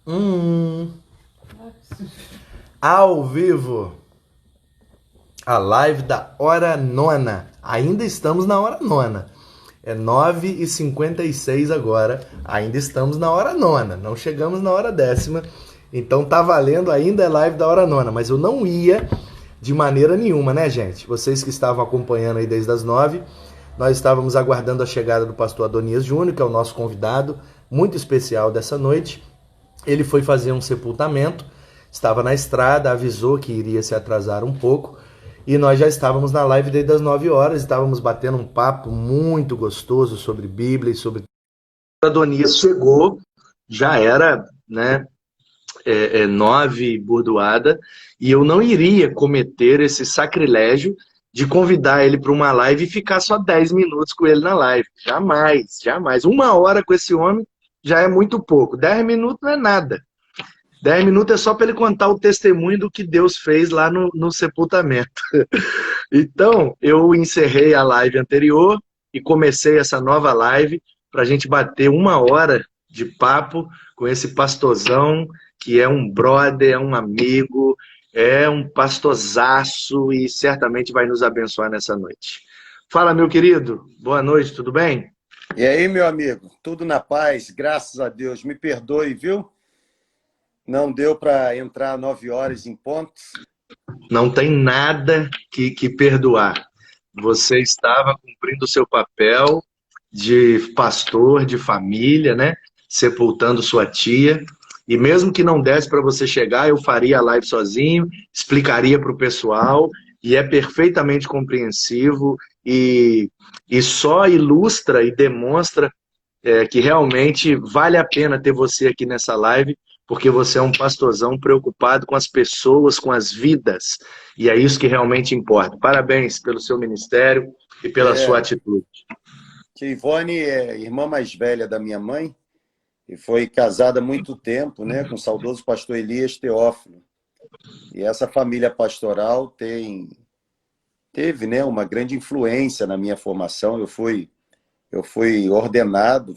Hum, ao vivo, a live da hora nona. Ainda estamos na hora nona. É 9h56 agora. Ainda estamos na hora nona. Não chegamos na hora décima. Então tá valendo ainda a live da hora nona. Mas eu não ia de maneira nenhuma, né, gente? Vocês que estavam acompanhando aí desde as 9, nós estávamos aguardando a chegada do pastor Adonias Júnior, que é o nosso convidado muito especial dessa noite. Ele foi fazer um sepultamento, estava na estrada, avisou que iria se atrasar um pouco, e nós já estávamos na live desde as 9 horas, estávamos batendo um papo muito gostoso sobre Bíblia e sobre... Adonias chegou, já era, né, 9 burdoada, e eu não iria cometer esse sacrilégio de convidar ele para uma live e ficar só 10 minutos com ele na live. Jamais, jamais. 1 hora com esse homem já é muito pouco. 10 minutos não é nada. 10 minutos é só para ele contar o testemunho do que Deus fez lá no sepultamento. Então, eu encerrei a live anterior e comecei essa nova live para a gente bater 1 hora de papo com esse pastorzão, que é um brother, é um amigo, é um pastorzaço e certamente vai nos abençoar nessa noite. Fala, meu querido. Boa noite, tudo bem? E aí, meu amigo? Tudo na paz, graças a Deus. Me perdoe, viu? Não deu para entrar 9 horas em ponto. Não tem nada que perdoar. Você estava cumprindo o seu papel de pastor, de família, né? Sepultando sua tia. E mesmo que não desse para você chegar, eu faria a live sozinho, explicaria para o pessoal, e é perfeitamente compreensivo e só ilustra e demonstra que realmente vale a pena ter você aqui nessa live, porque você é um pastorzão preocupado com as pessoas, com as vidas, e é isso que realmente importa. Parabéns pelo seu ministério e pela sua É, atitude. tia Ivone é irmã mais velha da minha mãe e foi casada há muito tempo, né, com o saudoso pastor Elias Teófilo. E essa família pastoral teve, né, uma grande influência na minha formação. Eu fui ordenado,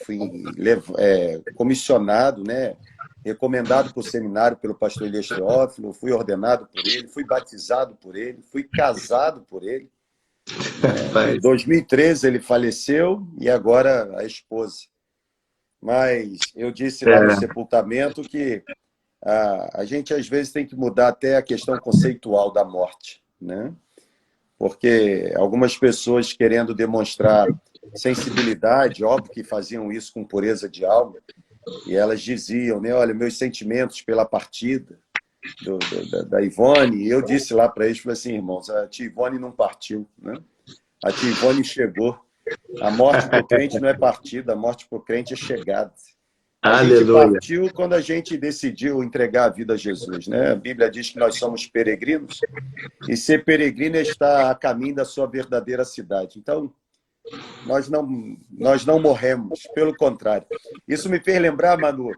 comissionado, né, recomendado para o seminário pelo pastor Elias Teófilo, fui ordenado por ele, fui batizado por ele, fui casado por ele. Em Pai. 2013 ele faleceu e agora a esposa. Mas eu disse lá no É, sepultamento que a gente às vezes tem que mudar até a questão conceitual da morte, né? Porque algumas pessoas querendo demonstrar sensibilidade, óbvio que faziam isso com pureza de alma, e elas diziam, né, olha, meus sentimentos pela partida da Ivone, e eu disse lá para eles, falei assim, irmãos, a tia Ivone não partiu, né? A tia Ivone chegou. A morte para o crente não é partida, a morte para o crente é chegada. A gente aleluia. partiu quando a gente decidiu entregar a vida a Jesus, né? A Bíblia diz que nós somos peregrinos, e ser peregrino é estar a caminho da sua verdadeira cidade. Então, nós não morremos, pelo contrário. Isso me fez lembrar, Manu,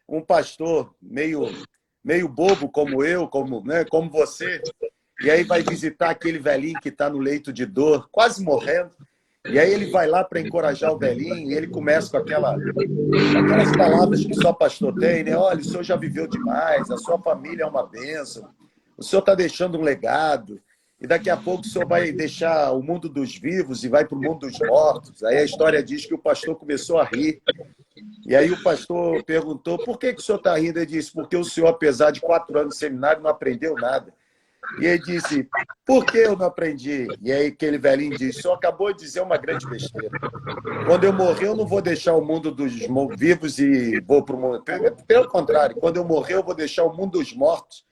um pastor meio bobo como eu, né, como você, e aí vai visitar aquele velhinho que está no leito de dor, quase morrendo, e aí ele vai lá para encorajar o velhinho, e ele começa com aquelas palavras que só pastor tem, né? Olha, o senhor já viveu demais, a sua família é uma bênção, o senhor está deixando um legado, e daqui a pouco o senhor vai deixar o mundo dos vivos e vai para o mundo dos mortos. Aí a história diz que o pastor começou a rir. E aí o pastor perguntou, por que o senhor está rindo? Ele disse, porque o senhor, apesar de 4 anos de seminário, não aprendeu nada. E ele disse, por que eu não aprendi? E aí aquele velhinho disse, o senhor acabou de dizer uma grande besteira. Quando eu morrer, eu não vou deixar o mundo dos vivos e vou para o mundo. Pelo contrário, quando eu morrer, eu vou deixar o mundo dos mortos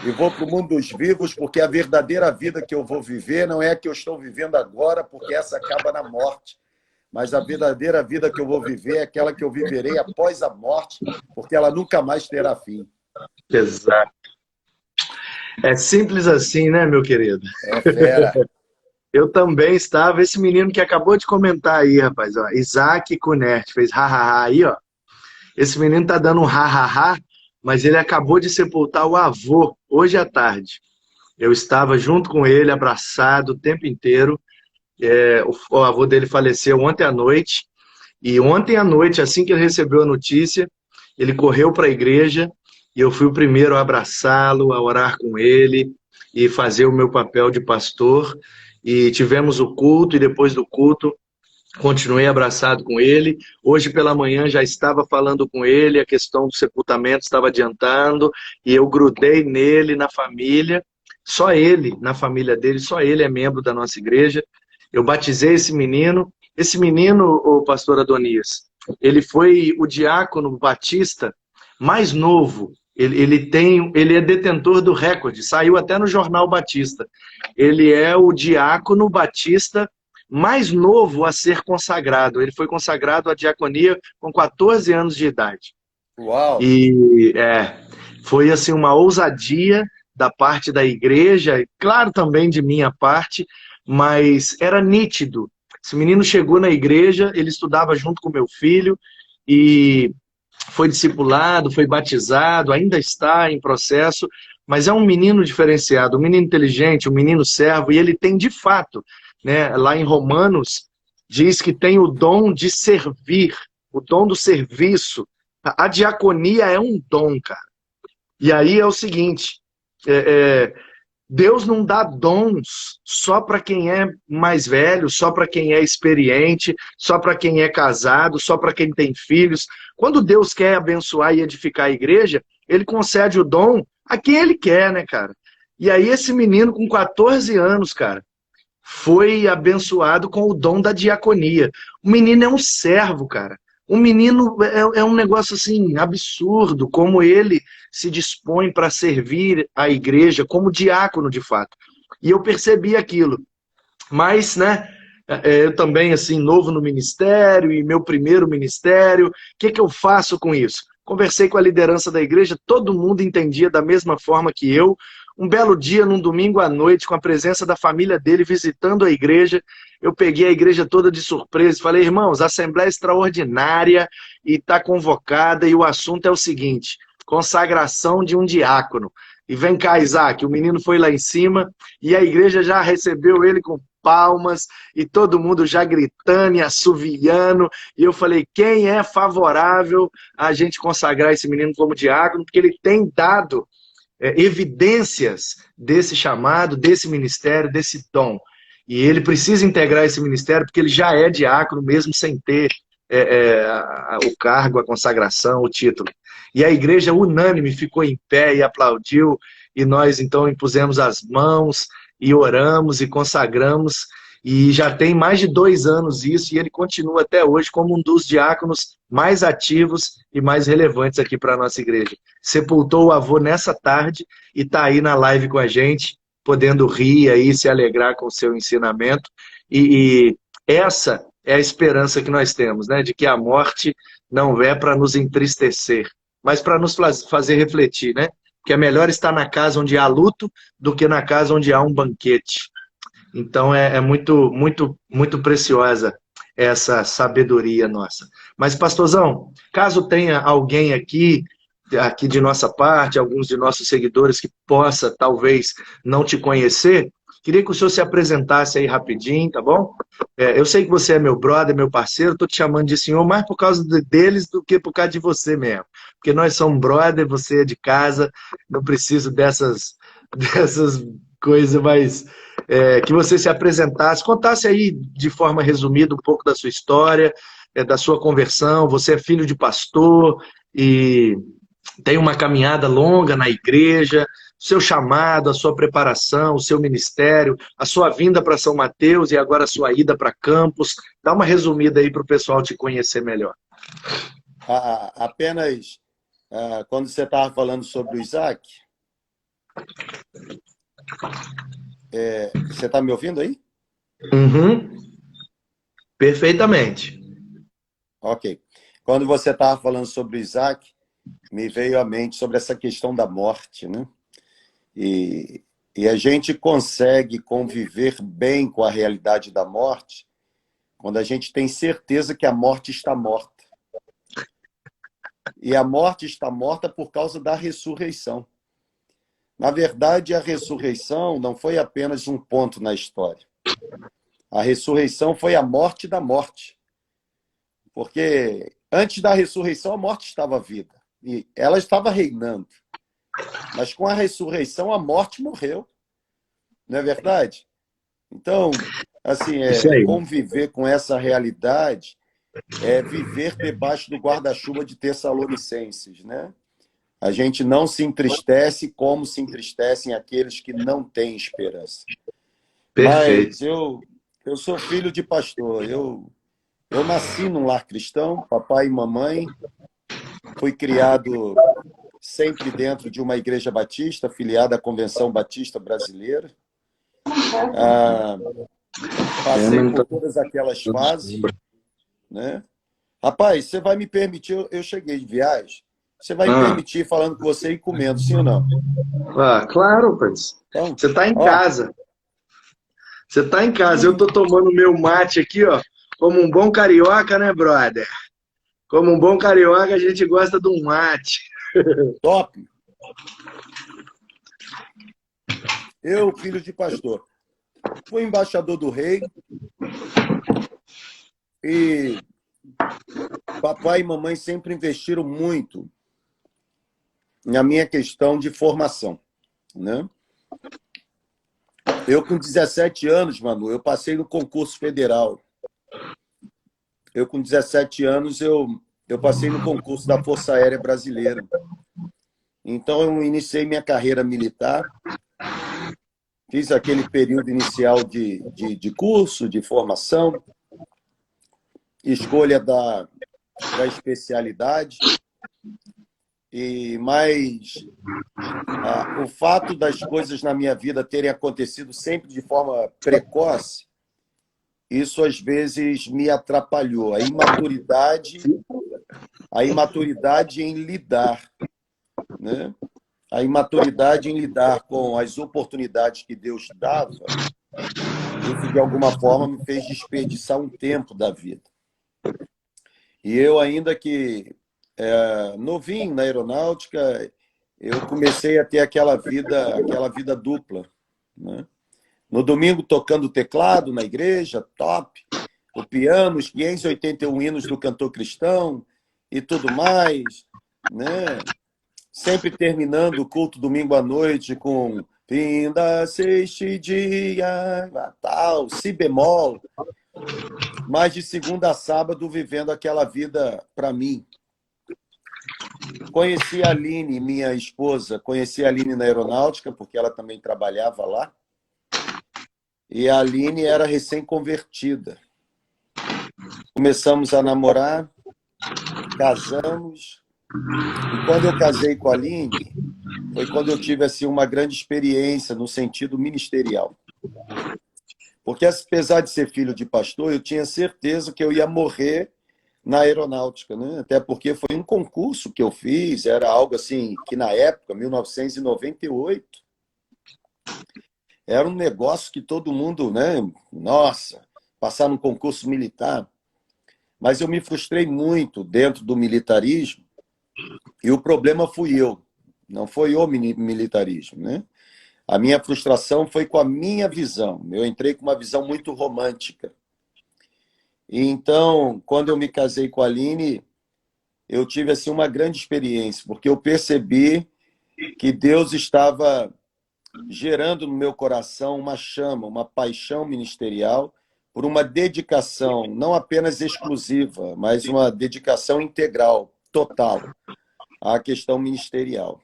e vou para o mundo dos vivos, porque a verdadeira vida que eu vou viver não é a que eu estou vivendo agora, porque essa acaba na morte. Mas a verdadeira vida que eu vou viver é aquela que eu viverei após a morte, porque ela nunca mais terá fim. Exato. É simples assim, né, meu querido? É fera. Eu também estava, esse menino que acabou de comentar aí, rapaz, ó, Isaac Kunert, fez ha-ha-ha aí, ó. Esse menino tá dando um ha-ha-ha, mas ele acabou de sepultar o avô, hoje à tarde. Eu estava junto com ele, abraçado o tempo inteiro. O avô dele faleceu ontem à noite, e ontem à noite, assim que ele recebeu a notícia, ele correu para a igreja e eu fui o primeiro a abraçá-lo, a orar com ele e fazer o meu papel de pastor. E tivemos o culto, e depois do culto continuei abraçado com ele. Hoje pela manhã já estava falando com ele, a questão do sepultamento estava adiantando, e eu grudei nele, na família. Só ele, na família dele, só ele é membro da nossa igreja. Eu batizei esse menino. Esse menino, o pastor Adonias, ele foi o diácono batista mais novo. Ele é detentor do recorde, saiu até no Jornal Batista. Ele é o diácono batista mais novo a ser consagrado. Ele foi consagrado à diaconia com 14 anos de idade. Uau! E foi assim uma ousadia da parte da igreja, e claro também de minha parte, mas era nítido. Esse menino chegou na igreja, ele estudava junto com meu filho e foi discipulado, foi batizado, ainda está em processo, mas é um menino diferenciado, um menino inteligente, um menino servo, e ele tem de fato, né, lá em Romanos, diz que tem o dom de servir, o dom do serviço. A diaconia é um dom, cara. E aí é o seguinte, Deus não dá dons só para quem é mais velho, só para quem é experiente, só para quem é casado, só para quem tem filhos. Quando Deus quer abençoar e edificar a igreja, ele concede o dom a quem ele quer, né, cara? E aí esse menino com 14 anos, cara, foi abençoado com o dom da diaconia. O menino é um servo, cara. O menino é um negócio assim absurdo, como ele se dispõe para servir a igreja como diácono de fato. E eu percebi aquilo. Mas, né, eu também, assim, novo no ministério, e meu primeiro ministério, o que que eu faço com isso? Conversei com a liderança da igreja, todo mundo entendia da mesma forma que eu. Um belo dia, num domingo à noite, com a presença da família dele visitando a igreja, eu peguei a igreja toda de surpresa e falei, irmãos, a assembleia é extraordinária e está convocada, e o assunto é o seguinte, consagração de um diácono. E vem cá, Isaac, o menino foi lá em cima, e a igreja já recebeu ele com palmas, e todo mundo já gritando e assoviando, e eu falei, quem é favorável a gente consagrar esse menino como diácono? Porque ele tem dado evidências desse chamado, desse ministério, desse dom. E ele precisa integrar esse ministério porque ele já é diácono, mesmo sem ter o cargo, a consagração, o título. E a igreja unânime ficou em pé e aplaudiu, e nós então impusemos as mãos e oramos e consagramos, e já tem mais de 2 anos isso, e ele continua até hoje como um dos diáconos mais ativos e mais relevantes aqui para a nossa igreja. Sepultou o avô nessa tarde e está aí na live com a gente, podendo rir aí, se alegrar com o seu ensinamento, e essa é a esperança que nós temos, né? De que a morte não é para nos entristecer, mas para nos fazer refletir, né? Que é melhor estar na casa onde há luto do que na casa onde há um banquete. Então é muito, muito, muito preciosa essa sabedoria nossa. Mas, pastorzão, caso tenha alguém aqui de nossa parte, alguns de nossos seguidores que possa, talvez, não te conhecer, queria que o senhor se apresentasse aí rapidinho, tá bom? Eu sei que você é meu brother, meu parceiro, estou te chamando de senhor mais por causa deles do que por causa de você mesmo. Porque nós somos brother, você é de casa, não preciso dessas coisas, mas que você se apresentasse, contasse aí de forma resumida um pouco da sua história, da sua conversão. Você é filho de pastor e tem uma caminhada longa na igreja, seu chamado, a sua preparação, o seu ministério, a sua vinda para São Mateus e agora a sua ida para Campos. Dá uma resumida aí para o pessoal te conhecer melhor. Apenas quando você estava falando sobre o Isaac, você está me ouvindo aí? Uhum. Perfeitamente. Ok. Quando você estava falando sobre o Isaac, me veio à mente sobre essa questão da morte, né? E a gente consegue conviver bem com a realidade da morte quando a gente tem certeza que a morte está morta. E a morte está morta por causa da ressurreição. Na verdade, a ressurreição não foi apenas um ponto na história. A ressurreição foi a morte da morte. Porque antes da ressurreição, a morte estava viva. e ela estava reinando. Mas com a ressurreição, a morte morreu. Não é verdade? Então, assim, Isso aí. conviver com essa realidade é viver debaixo do guarda-chuva de Tessalonicenses, né? A gente não se entristece como se entristecem aqueles que não têm esperança. Perfeito. Mas eu sou filho de pastor. Eu nasci num lar cristão, papai e mamãe. Fui criado sempre dentro de uma igreja batista, afiliada à Convenção Batista Brasileira. Passei por todas aquelas fases, né? Rapaz, você vai me permitir, eu cheguei de viagem, você vai me permitir falando com você e comendo, sim ou não? Claro, pois. Então, Você está em ó, casa. Você está em casa. Eu estou tomando meu mate aqui, ó, como um bom carioca, né, brother? Como um bom carioca, a gente gosta de um mate. top. Eu, filho de pastor, fui embaixador do rei e papai e mamãe sempre investiram muito na minha questão de formação, né? Eu, com 17 anos, Manu, eu passei no concurso federal. Eu, com 17 anos, eu passei no concurso da Força Aérea Brasileira. Então, eu iniciei minha carreira militar, fiz aquele período inicial de curso, de formação, escolha da especialidade, mas o fato das coisas na minha vida terem acontecido sempre de forma precoce, isso às vezes me atrapalhou. A imaturidade em lidar, né? A imaturidade em lidar com as oportunidades que Deus dava, isso de alguma forma me fez desperdiçar um tempo da vida. E eu, ainda que novinho na aeronáutica, eu comecei a ter aquela vida dupla, né? No domingo, tocando teclado na igreja, top. O piano, os 581 hinos do cantor cristão e tudo mais, né? Sempre terminando o culto domingo à noite com Vinda este dia, tal, si bemol. Mas de segunda a sábado, vivendo aquela vida para mim. Conheci a Aline, minha esposa, conheci a Aline na aeronáutica, porque ela também trabalhava lá. E a Aline era recém-convertida. Começamos a namorar, casamos. E quando eu casei com a Aline, foi quando eu tive assim, uma grande experiência no sentido ministerial. Porque, apesar de ser filho de pastor, eu tinha certeza que eu ia morrer na aeronáutica, né? Até porque foi um concurso que eu fiz, era algo assim que na época, 1998, era um negócio que todo mundo, né? Nossa, passar num concurso militar. Mas eu me frustrei muito dentro do militarismo e o problema fui eu, não foi o militarismo, né? A minha frustração foi com a minha visão. Eu entrei com uma visão muito romântica. E então, quando eu me casei com a Aline, eu tive assim, uma grande experiência, porque eu percebi que Deus estava gerando no meu coração uma chama, uma paixão ministerial por uma dedicação, não apenas exclusiva, mas uma dedicação integral, total, à questão ministerial.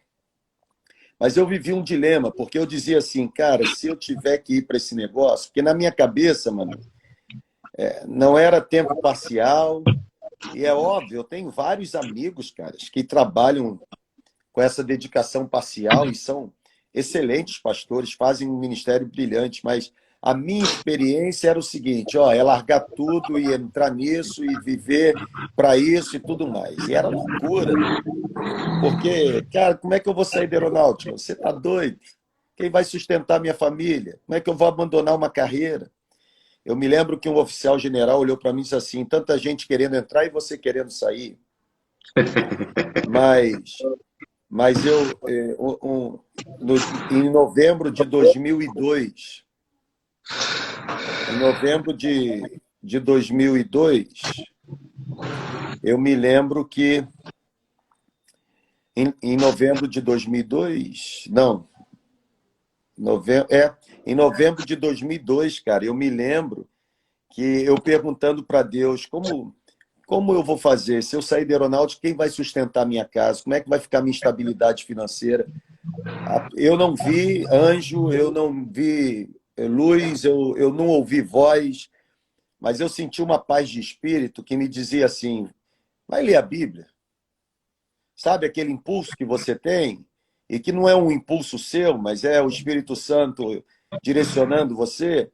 Mas eu vivi um dilema, porque eu dizia assim, cara, se eu tiver que ir para esse negócio, porque na minha cabeça, mano, não era tempo parcial, e é óbvio, eu tenho vários amigos, caras, que trabalham com essa dedicação parcial e são excelentes pastores, fazem um ministério brilhante, mas a minha experiência era o seguinte, é largar tudo e entrar nisso e viver para isso e tudo mais. E era loucura. Porque, cara, como é que eu vou sair da aeronáutica? Você está doido? Quem vai sustentar minha família? Como é que eu vou abandonar uma carreira? Eu me lembro que um oficial general olhou para mim e disse assim, tanta gente querendo entrar e você querendo sair. Mas em novembro de 2002, eu me lembro que Em novembro de 2002, não, em novembro de 2002, cara, eu me lembro que eu perguntando para Deus como eu vou fazer? Se eu sair da aeronáutica, quem vai sustentar a minha casa? Como é que vai ficar a minha estabilidade financeira? Eu não vi anjo, eu não vi luz, eu não ouvi voz, mas eu senti uma paz de espírito que me dizia assim: vai ler a Bíblia. Sabe aquele impulso que você tem e que não é um impulso seu, mas é o Espírito Santo direcionando você?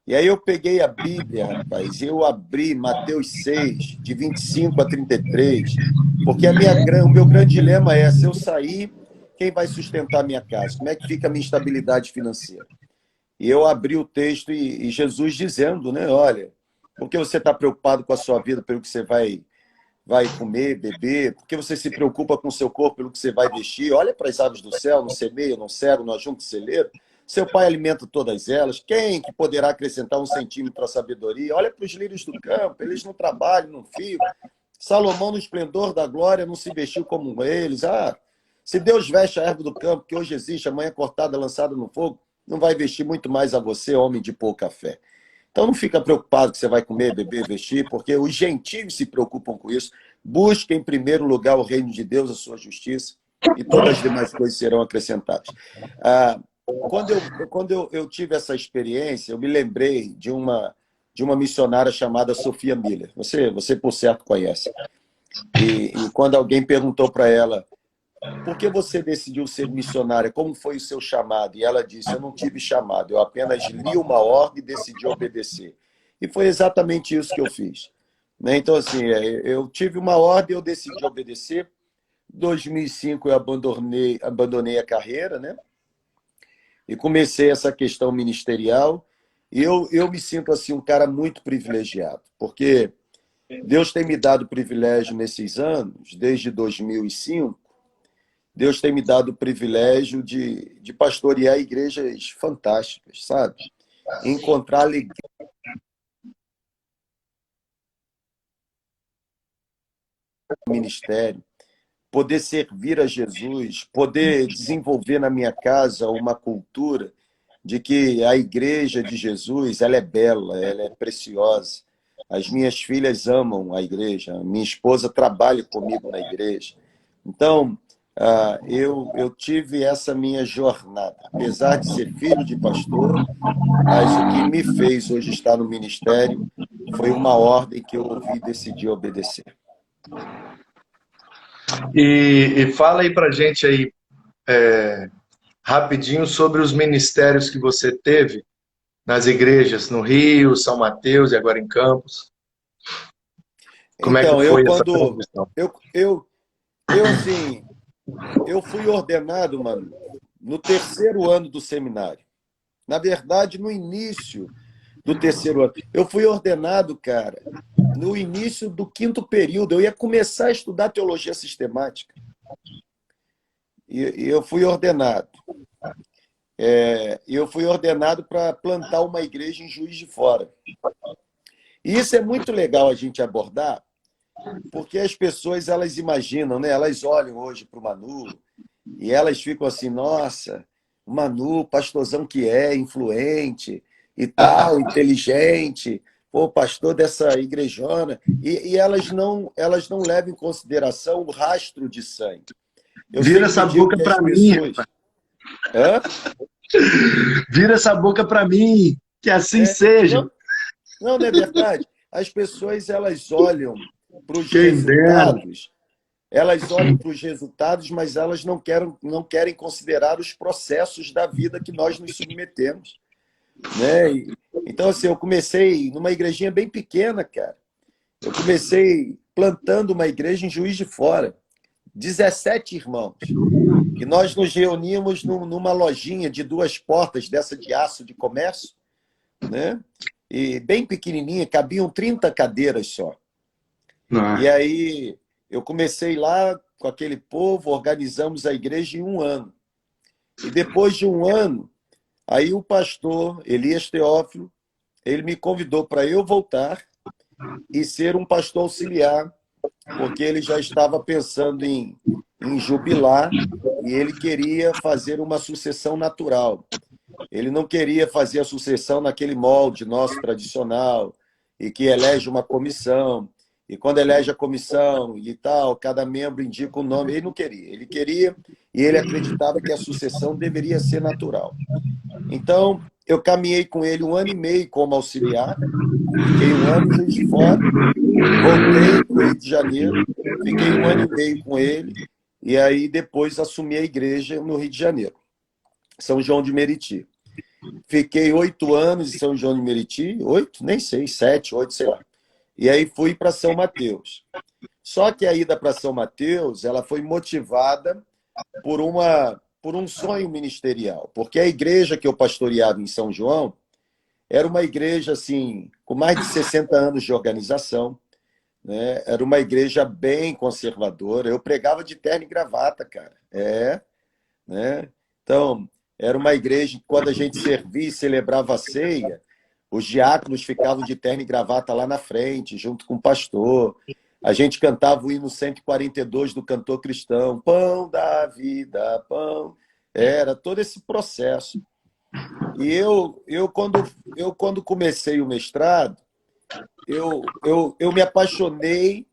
E aí eu peguei a Bíblia, rapaz, e eu abri Mateus 6, de 25 a 33, porque o meu grande dilema é: se eu sair, quem vai sustentar a minha casa? Como é que fica a minha estabilidade financeira? E eu abri o texto e Jesus dizendo, né, olha, por que você está preocupado com a sua vida, pelo que você vai comer, beber? Por que você se preocupa com o seu corpo, pelo que você vai vestir? Olha para as aves do céu, não semeiam, não cegam, não ajuntam celeiro. Seu pai alimenta todas elas. Quem que poderá acrescentar 1 centímetro à sabedoria? Olha para os lírios do campo, eles não trabalham, não fiam. Salomão, no esplendor da glória, não se vestiu como eles. Se Deus veste a erva do campo, que hoje existe, amanhã cortada, lançada no fogo, não vai vestir muito mais a você, homem de pouca fé. Então não fica preocupado que você vai comer, beber, vestir, porque os gentios se preocupam com isso. Busque em primeiro lugar o reino de Deus, a sua justiça, e todas as demais coisas serão acrescentadas. Quando eu tive essa experiência, eu me lembrei de uma missionária chamada Sophia Miller. Você por certo conhece. E quando alguém perguntou para ela: por que você decidiu ser missionária? Como foi o seu chamado? E ela disse: eu não tive chamado, eu apenas li uma ordem e decidi obedecer. E foi exatamente isso que eu fiz. Né? Então, assim, eu tive uma ordem, eu decidi obedecer. Em 2005 eu abandonei a carreira, né? E comecei essa questão ministerial. E eu me sinto assim um cara muito privilegiado, porque Deus tem me dado privilégio nesses anos, desde 2005. Deus tem me dado o privilégio de pastorear igrejas fantásticas, sabe? Encontrar alegria no ministério, poder servir a Jesus, poder desenvolver na minha casa uma cultura de que a igreja de Jesus, ela é bela, ela é preciosa. As minhas filhas amam a igreja, minha esposa trabalha comigo na igreja. Então, eu tive essa minha jornada, apesar de ser filho de pastor, mas o que me fez hoje estar no ministério foi uma ordem que eu ouvi e decidi obedecer. E fala aí pra gente aí, rapidinho, sobre os ministérios que você teve nas igrejas no Rio, São Mateus e agora em Campos. Como é que Então, foi essa transição? assim, eu fui ordenado, mano, no terceiro ano do seminário. Na verdade, no início do terceiro ano. Eu fui ordenado, cara, no início do quinto período. Eu ia começar a estudar teologia sistemática. E eu fui ordenado. Eu fui ordenado para plantar uma igreja em Juiz de Fora. E isso é muito legal a gente abordar, porque as pessoas, elas imaginam, né? Elas olham hoje para o Manu e elas ficam assim: nossa, o Manu, pastorzão que é, influente e tal, inteligente, pô, pastor dessa igrejona. E elas não levam em consideração o rastro de sangue. Eu Vira sempre essa digo boca que as para mim, pessoas... rapaz. Hã? Vira essa boca para mim, que assim seja. Não, não é verdade. As pessoas, elas olham para os Quem dera. resultados, elas olham para os resultados, mas elas não querem considerar os processos da vida que nós nos submetemos. Né? Então, assim, eu comecei numa igrejinha bem pequena, cara. Eu comecei plantando uma igreja em Juiz de Fora. 17 irmãos. E nós nos reuníamos numa lojinha de 2 portas, dessa de aço de comércio, né? E bem pequenininha, cabiam 30 cadeiras só. E aí eu comecei lá com aquele povo, organizamos a igreja em 1 ano. E depois de 1 ano, aí o pastor Elias Teófilo, ele me convidou para eu voltar e ser um pastor auxiliar, porque ele já estava pensando em em jubilar e ele queria fazer uma sucessão natural. Ele não queria fazer a sucessão naquele molde nosso tradicional e que elege uma comissão. E quando elege a comissão e tal, cada membro indica o nome. Ele não queria. Ele queria e ele acreditava que a sucessão deveria ser natural. Então, eu caminhei com ele 1 ano e meio como auxiliar. Fiquei 1 ano em Juiz de Fora. Voltei para o Rio de Janeiro. Fiquei 1 ano e meio com ele. E aí, depois, assumi a igreja no Rio de Janeiro. São João de Meriti. Fiquei 8 anos em São João de Meriti. 8? Nem sei. 7, 8, sei lá. E aí fui para São Mateus. Só que a ida para São Mateus, ela foi motivada por um sonho ministerial. Porque a igreja que eu pastoreava em São João era uma igreja assim, com mais de 60 anos de organização, né? Era uma igreja bem conservadora. Eu pregava de terno e gravata, cara. Né? Então, era uma igreja que quando a gente servia e celebrava a ceia, os diáconos ficavam de terno e gravata lá na frente, junto com o pastor. A gente cantava o hino 142 do cantor cristão, Pão da Vida, Pão. Era todo esse processo. E quando comecei o mestrado, eu me apaixonei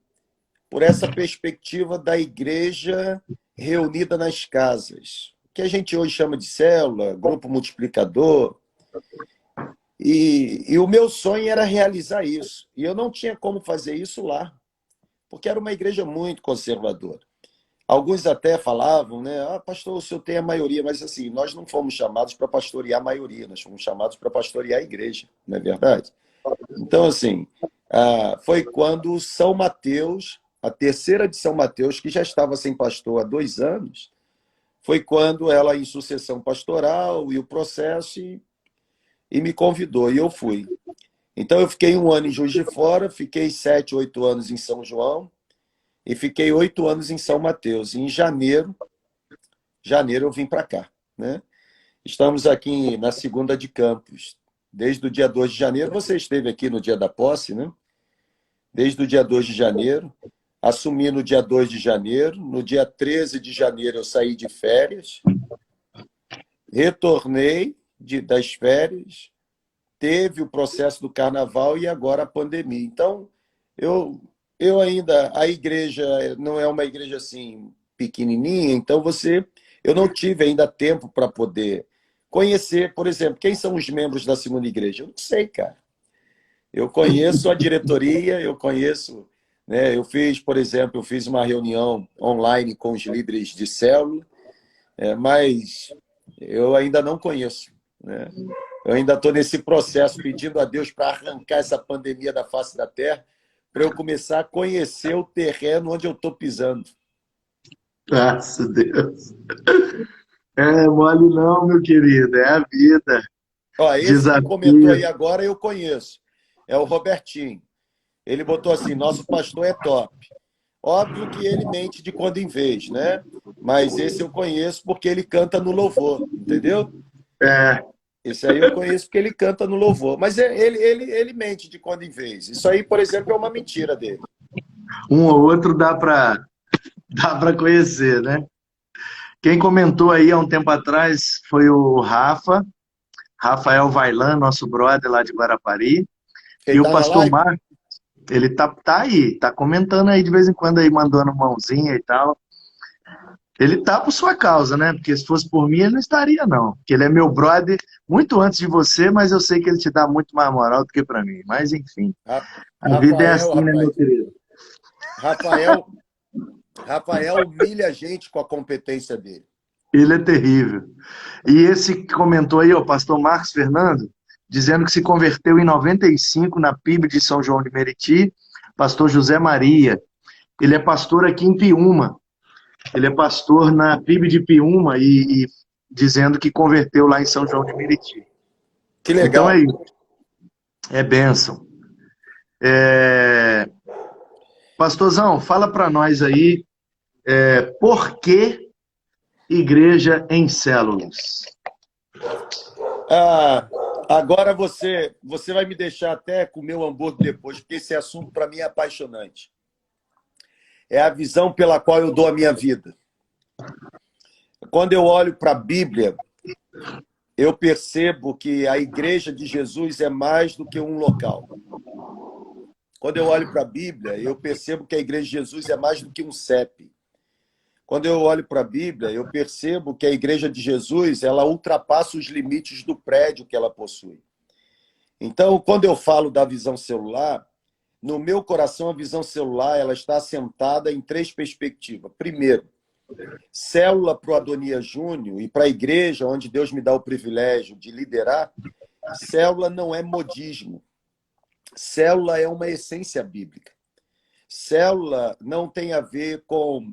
por essa perspectiva da igreja reunida nas casas, que a gente hoje chama de célula, grupo multiplicador. E o meu sonho era realizar isso. E eu não tinha como fazer isso lá, porque era uma igreja muito conservadora. Alguns até falavam, né? Ah, pastor, o senhor tem a maioria, mas assim, nós não fomos chamados para pastorear a maioria, nós fomos chamados para pastorear a igreja, não é verdade? Então, assim, foi quando São Mateus, a terceira de São Mateus, que já estava sem pastor há 2 anos, foi quando ela, em sucessão pastoral e o processo, e me convidou, e eu fui. Então, eu fiquei 1 ano em Juiz de Fora, fiquei 7, 8 anos em São João, e fiquei 8 anos em São Mateus. E em janeiro eu vim para cá, né? Estamos aqui na Segunda de Campos. Desde o dia 2 de janeiro, você esteve aqui no dia da posse, né? Desde o dia 2 de janeiro. Assumi no dia 2 de janeiro. No dia 13 de janeiro, eu saí de férias. Retornei das férias. Teve o processo do carnaval e agora a pandemia. Então, eu ainda... A igreja não é uma igreja assim pequenininha, então eu não tive ainda tempo para poder conhecer, por exemplo, quem são os membros da segunda igreja. Eu não sei, cara. Eu conheço a diretoria, eu conheço... Né, por exemplo, eu fiz uma reunião online com os líderes de célula, mas eu ainda não conheço, né? Eu ainda estou nesse processo pedindo a Deus para arrancar essa pandemia da face da terra, para eu começar a conhecer o terreno onde eu estou pisando. Graças a Deus. É mole não, meu querido, é a vida. Ó, esse Desafio. que comentou aí agora eu conheço. É o Robertinho. Ele botou assim, nosso pastor é top. Óbvio que ele mente de quando em vez, né? Mas esse eu conheço porque ele canta no louvor, entendeu? Esse aí eu conheço porque ele canta no louvor. Mas ele mente de quando em vez. Isso aí, por exemplo, é uma mentira dele. Um ou outro dá para conhecer, né? Quem comentou aí há um tempo atrás foi o Rafael Vailan, nosso brother lá de Guarapari. Ele E o tá na pastor live? Marcos, ele tá aí, tá comentando aí de vez em quando aí, mandando mãozinha e tal. Ele tá por sua causa, né? Porque se fosse por mim, ele não estaria, não. Porque ele é meu brother muito antes de você, mas eu sei que ele te dá muito mais moral do que pra mim. Mas, enfim, a vida é Rafael, assim, né, meu rapaz. querido? Rafael humilha a gente com a competência dele. Ele é terrível. E esse que comentou aí, o pastor Marcos Fernando, dizendo que se converteu em 95 na PIB de São João de Meriti, pastor José Maria. Ele é pastor aqui em Piúma. Ele é pastor na PIB de Piúma e dizendo que converteu lá em São João de Meriti. Que legal. Então é isso. É bênção. Pastorzão, fala para nós aí por que igreja em células? Agora você vai me deixar até comer o hambúrguer depois, porque esse assunto para mim é apaixonante. É a visão pela qual eu dou a minha vida. Quando eu olho para a Bíblia, eu percebo que a igreja de Jesus é mais do que um local. Quando eu olho para a Bíblia, eu percebo que a igreja de Jesus é mais do que um CEP. Quando eu olho para a Bíblia, eu percebo que a igreja de Jesus, ela ultrapassa os limites do prédio que ela possui. Então, quando eu falo da visão celular, no meu coração, a visão celular ela está assentada em 3 perspectivas. Primeiro, célula para o Adonias Júnior e para a igreja, onde Deus me dá o privilégio de liderar, célula não é modismo. Célula é uma essência bíblica. Célula não tem a ver com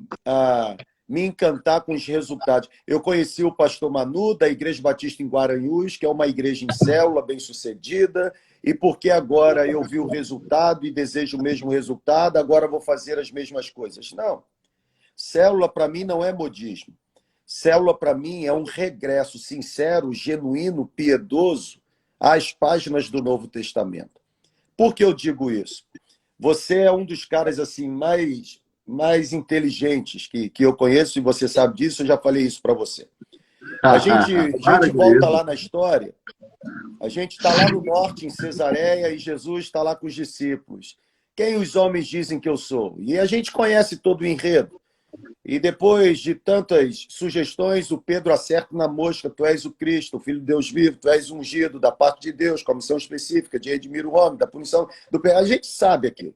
me encantar com os resultados. Eu conheci o pastor Manu, da Igreja Batista em Guaranhus, que é uma igreja em célula, bem-sucedida, e porque agora eu vi o resultado e desejo o mesmo resultado, agora vou fazer as mesmas coisas. Não. Célula, para mim, não é modismo. Célula, para mim, é um regresso sincero, genuíno, piedoso às páginas do Novo Testamento. Por que eu digo isso? Você é um dos caras assim mais inteligentes que eu conheço, e você sabe disso, eu já falei isso para você. A gente volta lá na história, a gente está lá no norte, em Cesareia, e Jesus está lá com os discípulos. Quem os homens dizem que eu sou? E a gente conhece todo o enredo. E depois de tantas sugestões, o Pedro acerta na mosca: tu és o Cristo, o Filho de Deus vivo, tu és ungido da parte de Deus, com a missão específica de redimir o homem, da punição do pecado. A gente sabe aquilo.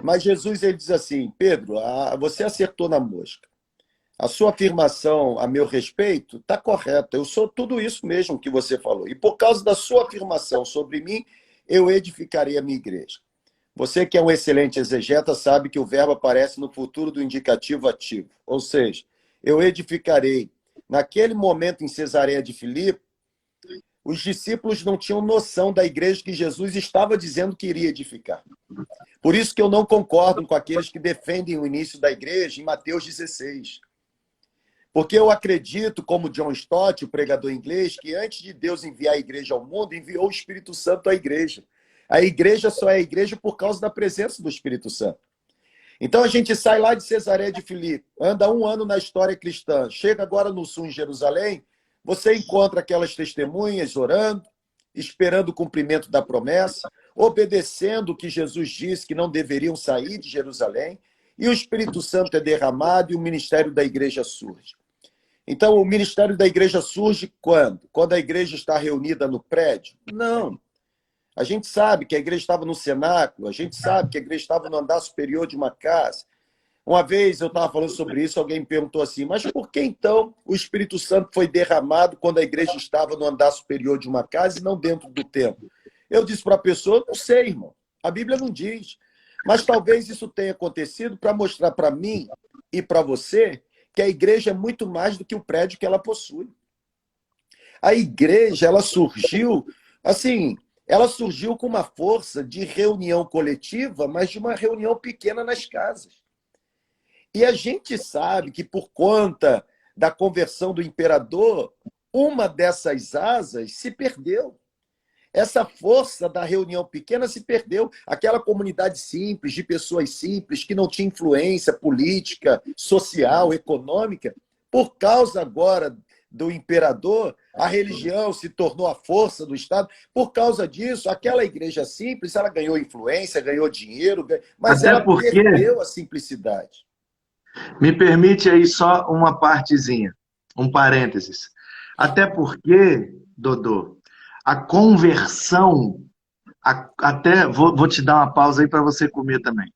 Mas Jesus ele diz assim: Pedro, você acertou na mosca. A sua afirmação a meu respeito está correta. Eu sou tudo isso mesmo que você falou. E por causa da sua afirmação sobre mim, eu edificarei a minha igreja. Você que é um excelente exegeta sabe que o verbo aparece no futuro do indicativo ativo. Ou seja, eu edificarei. Naquele momento em Cesareia de Filipe, os discípulos não tinham noção da igreja que Jesus estava dizendo que iria edificar. Por isso que eu não concordo com aqueles que defendem o início da igreja em Mateus 16. Porque eu acredito, como John Stott, o pregador inglês, que antes de Deus enviar a igreja ao mundo, enviou o Espírito Santo à igreja. A igreja só é igreja por causa da presença do Espírito Santo. Então a gente sai lá de Cesareia de Filipe, anda 1 ano na história cristã, chega agora no sul, em Jerusalém, você encontra aquelas testemunhas orando, esperando o cumprimento da promessa, obedecendo o que Jesus disse que não deveriam sair de Jerusalém, e o Espírito Santo é derramado e o ministério da igreja surge. Então o ministério da igreja surge quando? Quando a igreja está reunida no prédio? Não. A gente sabe que a igreja estava no cenáculo, a gente sabe que a igreja estava no andar superior de uma casa. Uma vez eu estava falando sobre isso, alguém me perguntou assim: mas por que então o Espírito Santo foi derramado quando a igreja estava no andar superior de uma casa e não dentro do templo? Eu disse para a pessoa: não sei, irmão, a Bíblia não diz. Mas talvez isso tenha acontecido para mostrar para mim e para você que a igreja é muito mais do que o prédio que ela possui. A igreja, ela surgiu assim... Ela surgiu com uma força de reunião coletiva, mas de uma reunião pequena nas casas. E a gente sabe que, por conta da conversão do imperador, uma dessas asas se perdeu. Essa força da reunião pequena se perdeu. Aquela comunidade simples, de pessoas simples, que não tinha influência política, social, econômica, por causa agora do imperador, a religião se tornou a força do Estado. Por causa disso, aquela igreja simples, ela ganhou influência, ganhou dinheiro, mas Até ela porque, perdeu a simplicidade. me permite aí só uma partezinha, um parênteses. Até porque, Dodô, a conversão, até vou te dar uma pausa aí para você comer também.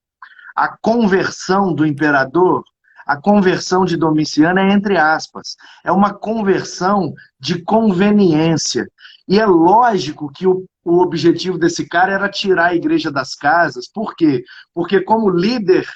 A conversão do imperador, a conversão de Domiciano é entre aspas. É uma conversão de conveniência. E é lógico que o objetivo desse cara era tirar a igreja das casas. Por quê? Porque como líder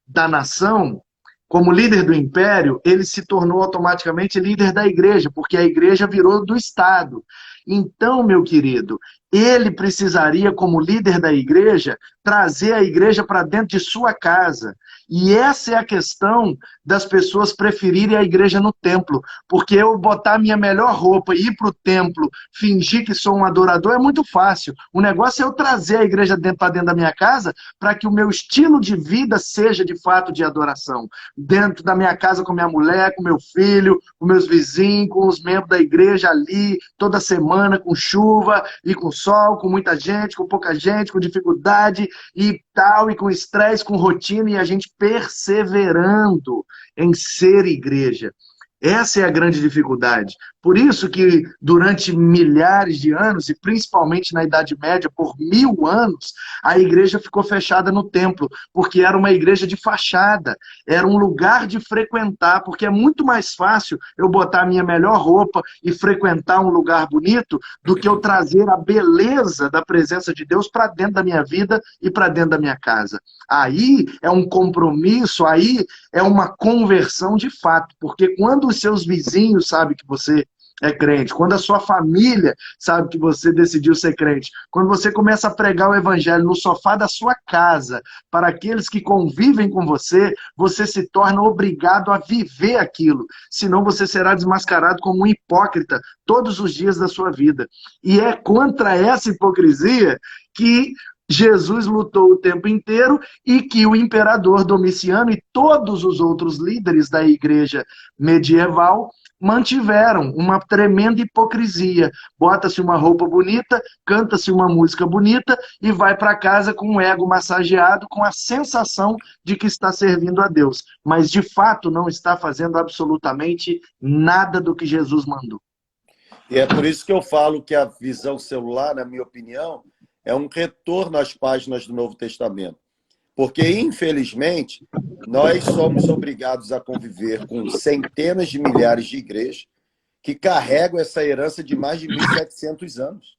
da nação, como líder do império, ele se tornou automaticamente líder da igreja, porque a igreja virou do Estado. Então, meu querido, ele precisaria, como líder da igreja, trazer a igreja para dentro de sua casa. E essa é a questão das pessoas preferirem a igreja no templo. Porque eu botar minha melhor roupa e ir para o templo, fingir que sou um adorador, é muito fácil. O negócio é eu trazer a igreja para dentro da minha casa para que o meu estilo de vida seja de fato de adoração. Dentro da minha casa com minha mulher, com meu filho, com meus vizinhos, com os membros da igreja ali, toda semana, com chuva e com sol, com muita gente, com pouca gente, com dificuldade e tal, e com estresse, com rotina, e a gente perseverando em ser igreja. Essa é a grande dificuldade. Por isso que durante milhares de anos, e principalmente na Idade Média, por 1000 anos, a igreja ficou fechada no templo, porque era uma igreja de fachada, era um lugar de frequentar, porque é muito mais fácil eu botar a minha melhor roupa e frequentar um lugar bonito do que eu trazer a beleza da presença de Deus para dentro da minha vida e para dentro da minha casa. Aí é um compromisso, aí é uma conversão de fato, porque quando os seus vizinhos sabem que você é crente, quando a sua família sabe que você decidiu ser crente, quando você começa a pregar o evangelho no sofá da sua casa, para aqueles que convivem com você, você se torna obrigado a viver aquilo, senão você será desmascarado como um hipócrita todos os dias da sua vida. E é contra essa hipocrisia que Jesus lutou o tempo inteiro e que o imperador Domiciano e todos os outros líderes da igreja medieval mantiveram uma tremenda hipocrisia. Bota-se uma roupa bonita, canta-se uma música bonita e vai para casa com o ego massageado, com a sensação de que está servindo a Deus. Mas, de fato, não está fazendo absolutamente nada do que Jesus mandou. E é por isso que eu falo que a visão celular, na minha opinião, é um retorno às páginas do Novo Testamento. Porque, infelizmente, nós somos obrigados a conviver com centenas de milhares de igrejas que carregam essa herança de mais de 1.700 anos,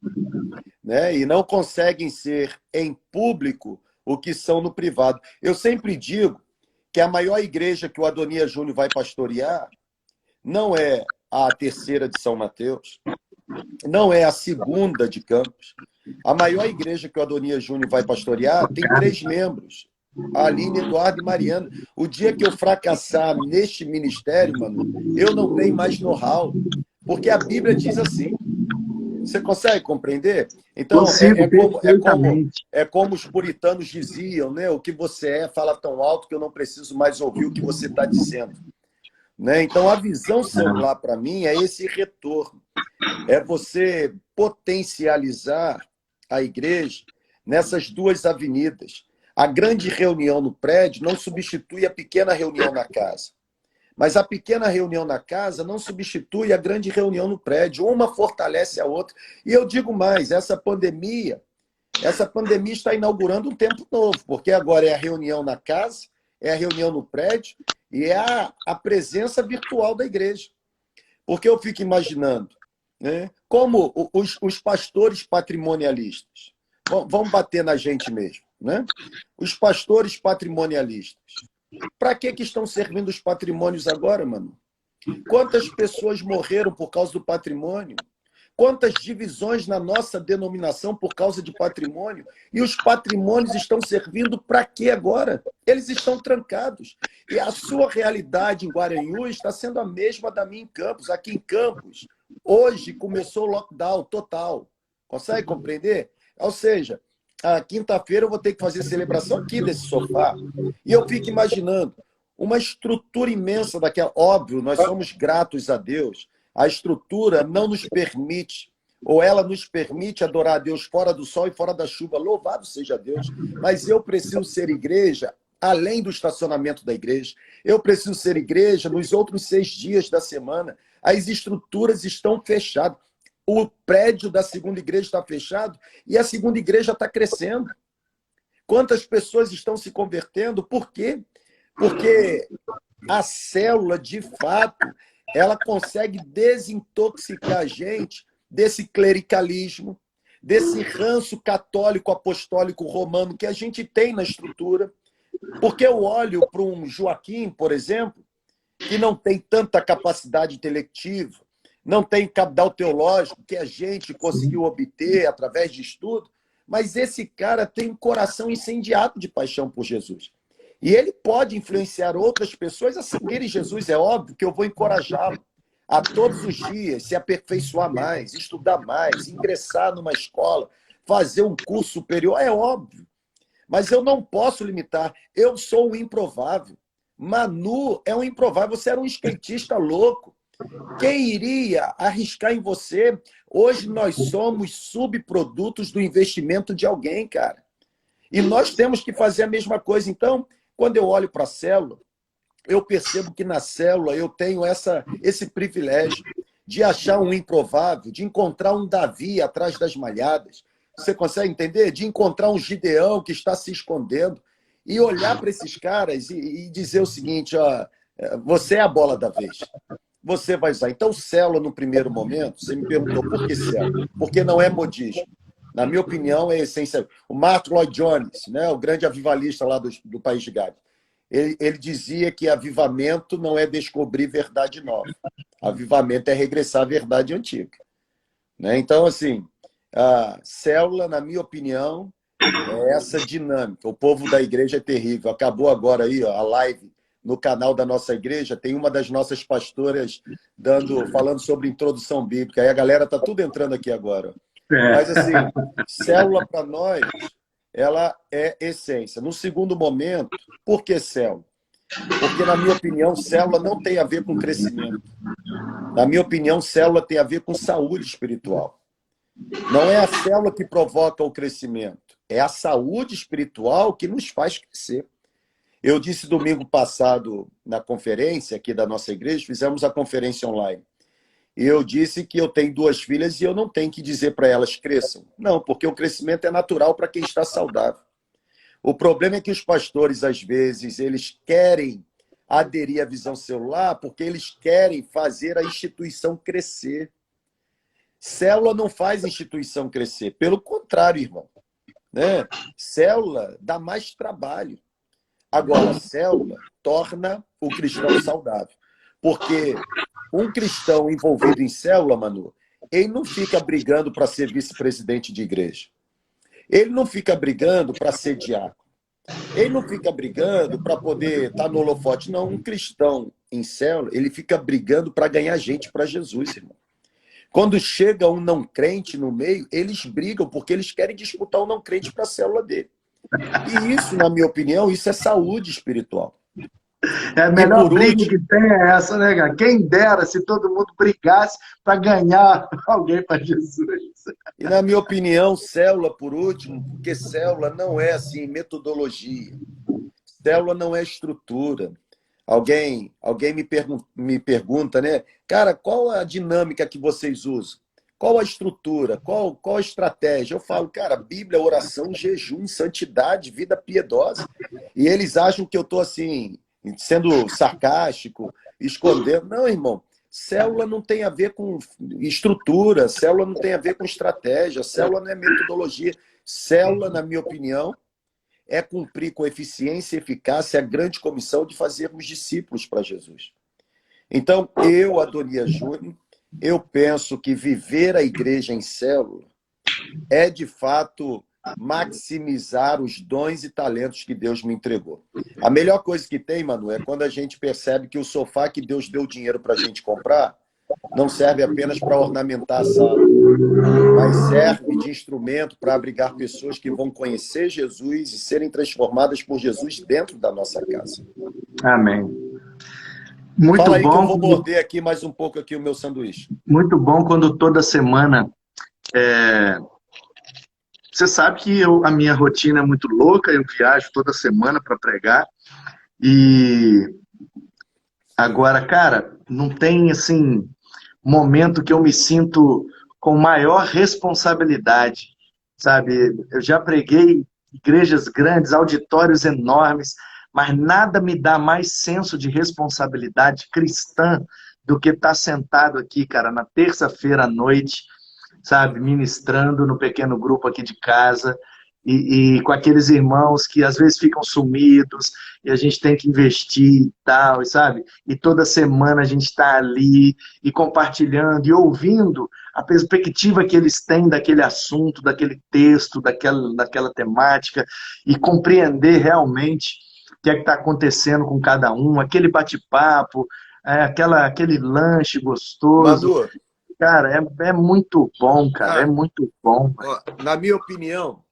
né? E não conseguem ser em público o que são no privado. Eu sempre digo que a maior igreja que o Adonias Júnior vai pastorear não é a terceira de São Mateus, não é a segunda de Campos. A maior igreja que o Adonias Júnior vai pastorear tem 3 membros, a Aline, Eduardo e Mariana. O dia que eu fracassar neste ministério, mano, eu não tenho mais know-how, porque a Bíblia diz assim. Você consegue compreender? Então, é como os puritanos diziam, né? O que você é fala tão alto que eu não preciso mais ouvir o que você está dizendo. Né? Então, a visão celular, para mim, é esse retorno. É você potencializar a igreja nessas 2 avenidas. A grande reunião no prédio não substitui a pequena reunião na casa. Mas a pequena reunião na casa não substitui a grande reunião no prédio. Uma fortalece a outra. E eu digo mais, essa pandemia está inaugurando um tempo novo, porque agora é a reunião na casa, é a reunião no prédio e é a presença virtual da igreja. Porque eu fico imaginando, né, como os pastores patrimonialistas, vamos bater na gente mesmo, né? Os pastores patrimonialistas, para que estão servindo os patrimônios agora, mano? Quantas pessoas morreram por causa do patrimônio? Quantas divisões na nossa denominação por causa de patrimônio? E os patrimônios estão servindo para quê agora? Eles estão trancados. E a sua realidade em Guaranhuns está sendo a mesma da minha em Campos. Aqui em Campos, hoje começou o lockdown total. Consegue compreender? Ou seja, a quinta-feira eu vou ter que fazer celebração aqui desse sofá. E eu fico imaginando uma estrutura imensa daquela. Óbvio, nós somos gratos a Deus. A estrutura não nos permite, ou ela nos permite adorar a Deus fora do sol e fora da chuva. Louvado seja Deus. Mas eu preciso ser igreja além do estacionamento da igreja. Eu preciso ser igreja nos outros 6 dias da semana. As estruturas estão fechadas. O prédio da segunda igreja está fechado e a segunda igreja está crescendo. Quantas pessoas estão se convertendo? Por quê? Porque a célula, de fato, ela consegue desintoxicar a gente desse clericalismo, desse ranço católico, apostólico, romano que a gente tem na estrutura. Porque eu olho para um Joaquim, por exemplo, que não tem tanta capacidade intelectiva, não tem capital teológico que a gente conseguiu obter através de estudo, mas esse cara tem um coração incendiado de paixão por Jesus. E ele pode influenciar outras pessoas a seguirem Jesus. É óbvio que eu vou encorajá-lo a todos os dias se aperfeiçoar mais, estudar mais, ingressar numa escola, fazer um curso superior. É óbvio. Mas eu não posso limitar. Eu sou um improvável. Manu é um improvável. Você era um skatista louco. Quem iria arriscar em você? Hoje nós somos subprodutos do investimento de alguém, cara. E nós temos que fazer a mesma coisa. Então, quando eu olho para a célula, eu percebo que na célula eu tenho esse privilégio de achar um improvável, de encontrar um Davi atrás das malhadas. Você consegue entender? De encontrar um Gideão que está se escondendo e olhar para esses caras e dizer o seguinte, ó, você é a bola da vez. Você vai usar. Então, célula, no primeiro momento, você me perguntou por que célula? Porque não é modismo. Na minha opinião, é essência. O Martin Lloyd Jones, né, o grande avivalista lá do País de Gales, ele dizia que avivamento não é descobrir verdade nova. Avivamento é regressar à verdade antiga. Né? Então, assim, a célula, na minha opinião, é essa dinâmica. O povo da igreja é terrível. Acabou agora aí, ó, a live no canal da nossa igreja, tem uma das nossas pastoras falando sobre introdução bíblica. Aí a galera tá tudo entrando aqui agora. Mas, assim, célula para nós, ela é essência. No segundo momento, por que célula? Porque, na minha opinião, célula não tem a ver com crescimento. Na minha opinião, célula tem a ver com saúde espiritual. Não é a célula que provoca o crescimento, é a saúde espiritual que nos faz crescer. Eu disse domingo passado na conferência aqui da nossa igreja, fizemos a conferência online. E eu disse que eu tenho 2 filhas e eu não tenho que dizer para elas cresçam. Não, porque o crescimento é natural para quem está saudável. O problema é que os pastores, às vezes, eles querem aderir à visão celular porque eles querem fazer a instituição crescer. Célula não faz instituição crescer. Pelo contrário, irmão. Né? Célula dá mais trabalho. Agora, a célula torna o cristão saudável. Porque um cristão envolvido em célula, Manu, ele não fica brigando para ser vice-presidente de igreja. Ele não fica brigando para ser diácono. Ele não fica brigando para poder estar no holofote. Não, um cristão em célula, ele fica brigando para ganhar gente para Jesus, irmão. Quando chega um não crente no meio, eles brigam porque eles querem disputar o não crente para a célula dele. E isso, na minha opinião, isso é saúde espiritual. É a melhor briga que tem é essa, né, cara? Quem dera se todo mundo brigasse para ganhar alguém para Jesus. E, na minha opinião, célula, por último, porque célula não é assim metodologia. Célula não é estrutura. Alguém me pergunta, né? Cara, qual a dinâmica que vocês usam? Qual a estrutura? Qual a estratégia? Eu falo, cara, Bíblia, oração, jejum, santidade, vida piedosa. E eles acham que eu estou assim, sendo sarcástico, escondendo. Não, irmão. Célula não tem a ver com estrutura, célula não tem a ver com estratégia, célula não é metodologia. Célula, na minha opinião, é cumprir com eficiência e eficácia a grande comissão de fazermos discípulos para Jesus. Então, eu, Adonias Júnior, eu penso que viver a igreja em célula é, de fato, maximizar os dons e talentos que Deus me entregou. A melhor coisa que tem, Manu, é quando a gente percebe que o sofá que Deus deu dinheiro para a gente comprar não serve apenas para ornamentar a sala, mas serve de instrumento para abrigar pessoas que vão conhecer Jesus e serem transformadas por Jesus dentro da nossa casa. Amém. Muito Fala aí bom. Que eu vou morder aqui mais um pouco aqui o meu sanduíche. Muito bom quando toda semana... Você sabe que a minha rotina é muito louca, eu viajo toda semana para pregar. E agora, cara, não tem assim momento que eu me sinto com maior responsabilidade, sabe? Eu já preguei igrejas grandes, auditórios enormes, mas nada me dá mais senso de responsabilidade cristã do que estar sentado aqui, cara, na terça-feira à noite, sabe, ministrando no pequeno grupo aqui de casa. e com aqueles irmãos que às vezes ficam sumidos e a gente tem que investir e tal, sabe? E toda semana a gente está ali e compartilhando e ouvindo a perspectiva que eles têm daquele assunto, daquele texto, daquela temática e compreender realmente o que é que está acontecendo com cada um, aquele bate-papo, aquele lanche gostoso. Manu, Cara, é muito bom, cara, é ah, muito bom. ó, na minha opinião,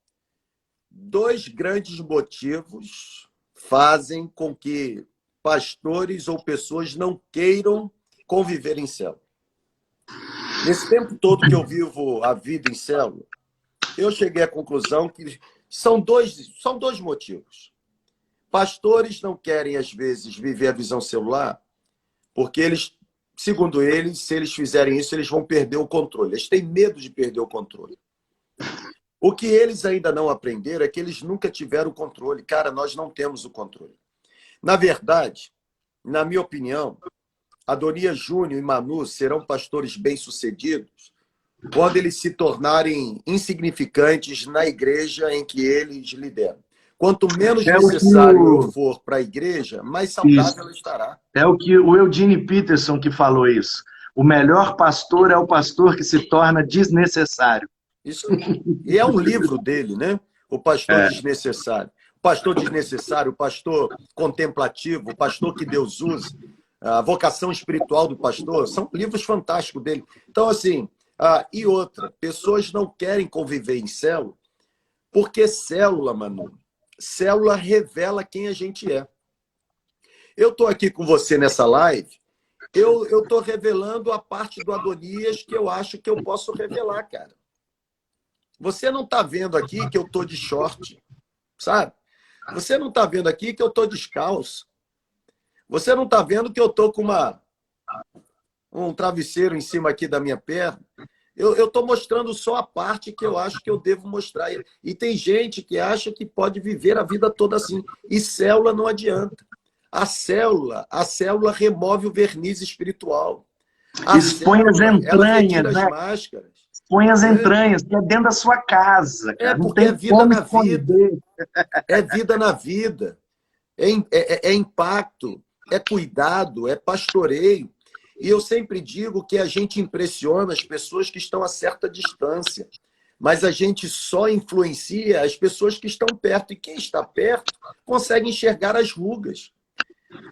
dois grandes motivos fazem com que pastores ou pessoas não queiram conviver em célula. Nesse tempo todo que eu vivo a vida em célula, eu cheguei à conclusão que são dois motivos. Pastores não querem, às vezes, viver a visão celular porque eles, segundo eles, se eles fizerem isso, eles vão perder o controle. Eles têm medo de perder o controle. O que eles ainda não aprenderam é que eles nunca tiveram o controle. Cara, nós não temos o controle. Na verdade, na minha opinião, Adonias Júnior e Manu serão pastores bem-sucedidos quando eles se tornarem insignificantes na igreja em que eles lideram. Quanto menos necessário eu for para a igreja, mais saudável ela estará. É o que o Eugene Peterson que falou isso. O melhor pastor é o pastor que se torna desnecessário. Isso, e é um livro dele, né? O Pastor Desnecessário. O pastor desnecessário, o pastor contemplativo, o pastor que Deus usa, a vocação espiritual do pastor, são livros fantásticos dele. Então, assim, e outra, pessoas não querem conviver em célula, porque célula, Manu, célula revela quem a gente é. Eu estou aqui com você nessa live, eu estou revelando a parte do Adonias que eu acho que eu posso revelar, cara. Você não está vendo aqui que eu estou de short, sabe? Você não está vendo aqui que eu estou descalço. Você não está vendo que eu estou com um travesseiro em cima aqui da minha perna. Eu estou mostrando só a parte que eu acho que eu devo mostrar. E tem gente que acha que pode viver a vida toda assim. E célula não adianta. A célula remove o verniz espiritual. Expõe as entranhas, ela retira né? as máscaras. Expõe as entranhas, que é dentro da sua casa, cara. Não tem vida como na esconder. vida. É vida na vida. É impacto, é cuidado, é pastoreio. E eu sempre digo que a gente impressiona as pessoas que estão a certa distância, mas a gente só influencia as pessoas que estão perto. E quem está perto consegue enxergar as rugas,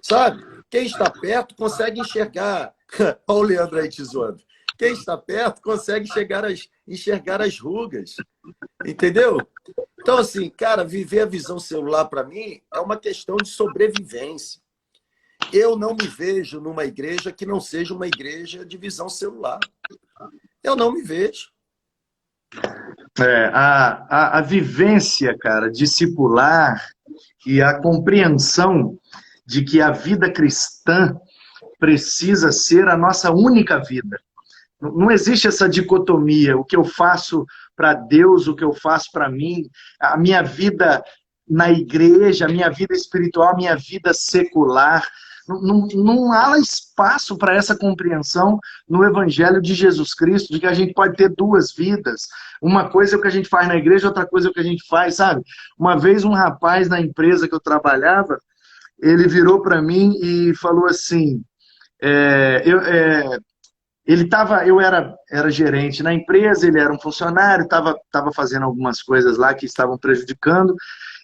sabe? Quem está perto consegue enxergar... Olha o Leandro aí te zoando. Quem está perto consegue enxergar as rugas, entendeu? Então, assim, cara, viver a visão celular, para mim, é uma questão de sobrevivência. Eu não me vejo numa igreja que não seja uma igreja de visão celular. Eu não me vejo. A vivência, cara, discipular e a compreensão de que a vida cristã precisa ser a nossa única vida. Não existe essa dicotomia, o que eu faço para Deus, o que eu faço para mim, a minha vida na igreja, a minha vida espiritual, a minha vida secular. Não há espaço para essa compreensão no Evangelho de Jesus Cristo, de que a gente pode ter duas vidas. Uma coisa é o que a gente faz na igreja, outra coisa é o que a gente faz, sabe? Uma vez um rapaz na empresa que eu trabalhava, ele virou para mim e falou assim, eu era gerente na empresa, ele era um funcionário, estava fazendo algumas coisas lá que estavam prejudicando,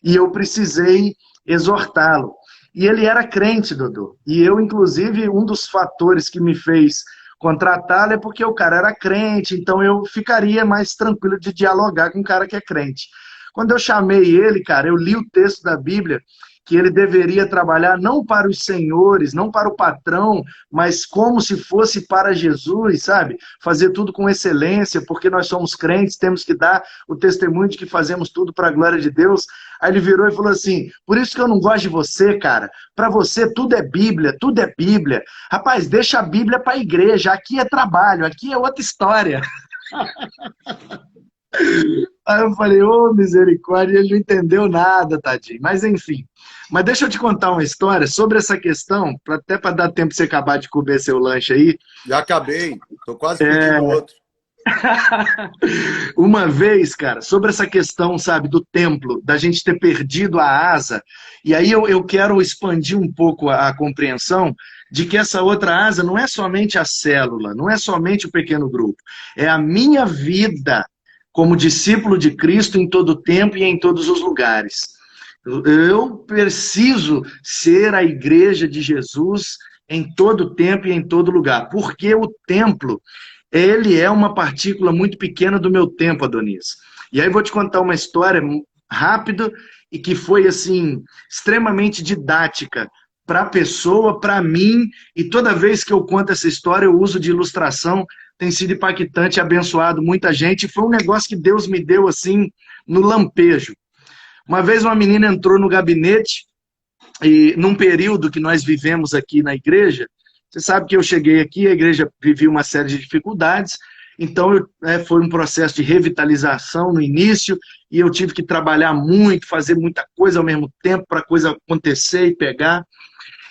e eu precisei exortá-lo. E ele era crente, Dodô. E eu, inclusive, um dos fatores que me fez contratá-lo é porque o cara era crente, então eu ficaria mais tranquilo de dialogar com um cara que é crente. Quando eu chamei ele, cara, eu li o texto da Bíblia, que ele deveria trabalhar não para os senhores, não para o patrão, mas como se fosse para Jesus, sabe? Fazer tudo com excelência, porque nós somos crentes, temos que dar o testemunho de que fazemos tudo para a glória de Deus. Aí ele virou e falou assim, por isso que eu não gosto de você, cara. Para você tudo é Bíblia, tudo é Bíblia. Rapaz, deixa a Bíblia para a igreja, aqui é trabalho, aqui é outra história. Aí eu falei, ô misericórdia, ele não entendeu nada, tadinho. Mas enfim. Mas deixa eu te contar uma história sobre essa questão, até para dar tempo de você acabar de comer seu lanche aí. Já acabei, estou quase pedindo outro. Uma vez, cara, sobre essa questão, sabe, do templo, da gente ter perdido a asa, e aí eu quero expandir um pouco a compreensão de que essa outra asa não é somente a célula, não é somente o pequeno grupo, é a minha vida como discípulo de Cristo em todo tempo e em todos os lugares. Eu preciso ser a igreja de Jesus em todo tempo e em todo lugar, porque o templo, ele é uma partícula muito pequena do meu tempo, Adonis. E aí eu vou te contar uma história rápida e que foi, assim, extremamente didática para a pessoa, para mim, e toda vez que eu conto essa história, eu uso de ilustração, tem sido impactante, abençoado muita gente, e foi um negócio que Deus me deu, assim, no lampejo. Uma vez uma menina entrou no gabinete, e num período que nós vivemos aqui na igreja, você sabe que eu cheguei aqui, a igreja vivia uma série de dificuldades, então foi um processo de revitalização no início, e eu tive que trabalhar muito, fazer muita coisa ao mesmo tempo para a coisa acontecer e pegar.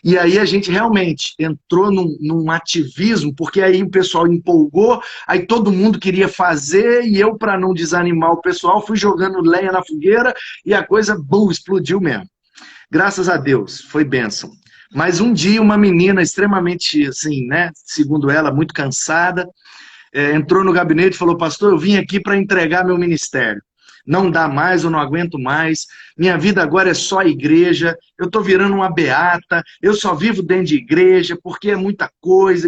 E aí a gente realmente entrou num ativismo, porque aí o pessoal empolgou, aí todo mundo queria fazer, e eu, para não desanimar o pessoal, fui jogando lenha na fogueira, e a coisa, bum, explodiu mesmo. Graças a Deus, foi bênção. Mas um dia uma menina extremamente, assim, né, segundo ela, muito cansada, entrou no gabinete e falou: pastor, eu vim aqui para entregar meu ministério. Não dá mais, eu não aguento mais. Minha vida agora é só igreja. Eu estou virando uma beata. Eu só vivo dentro de igreja porque é muita coisa,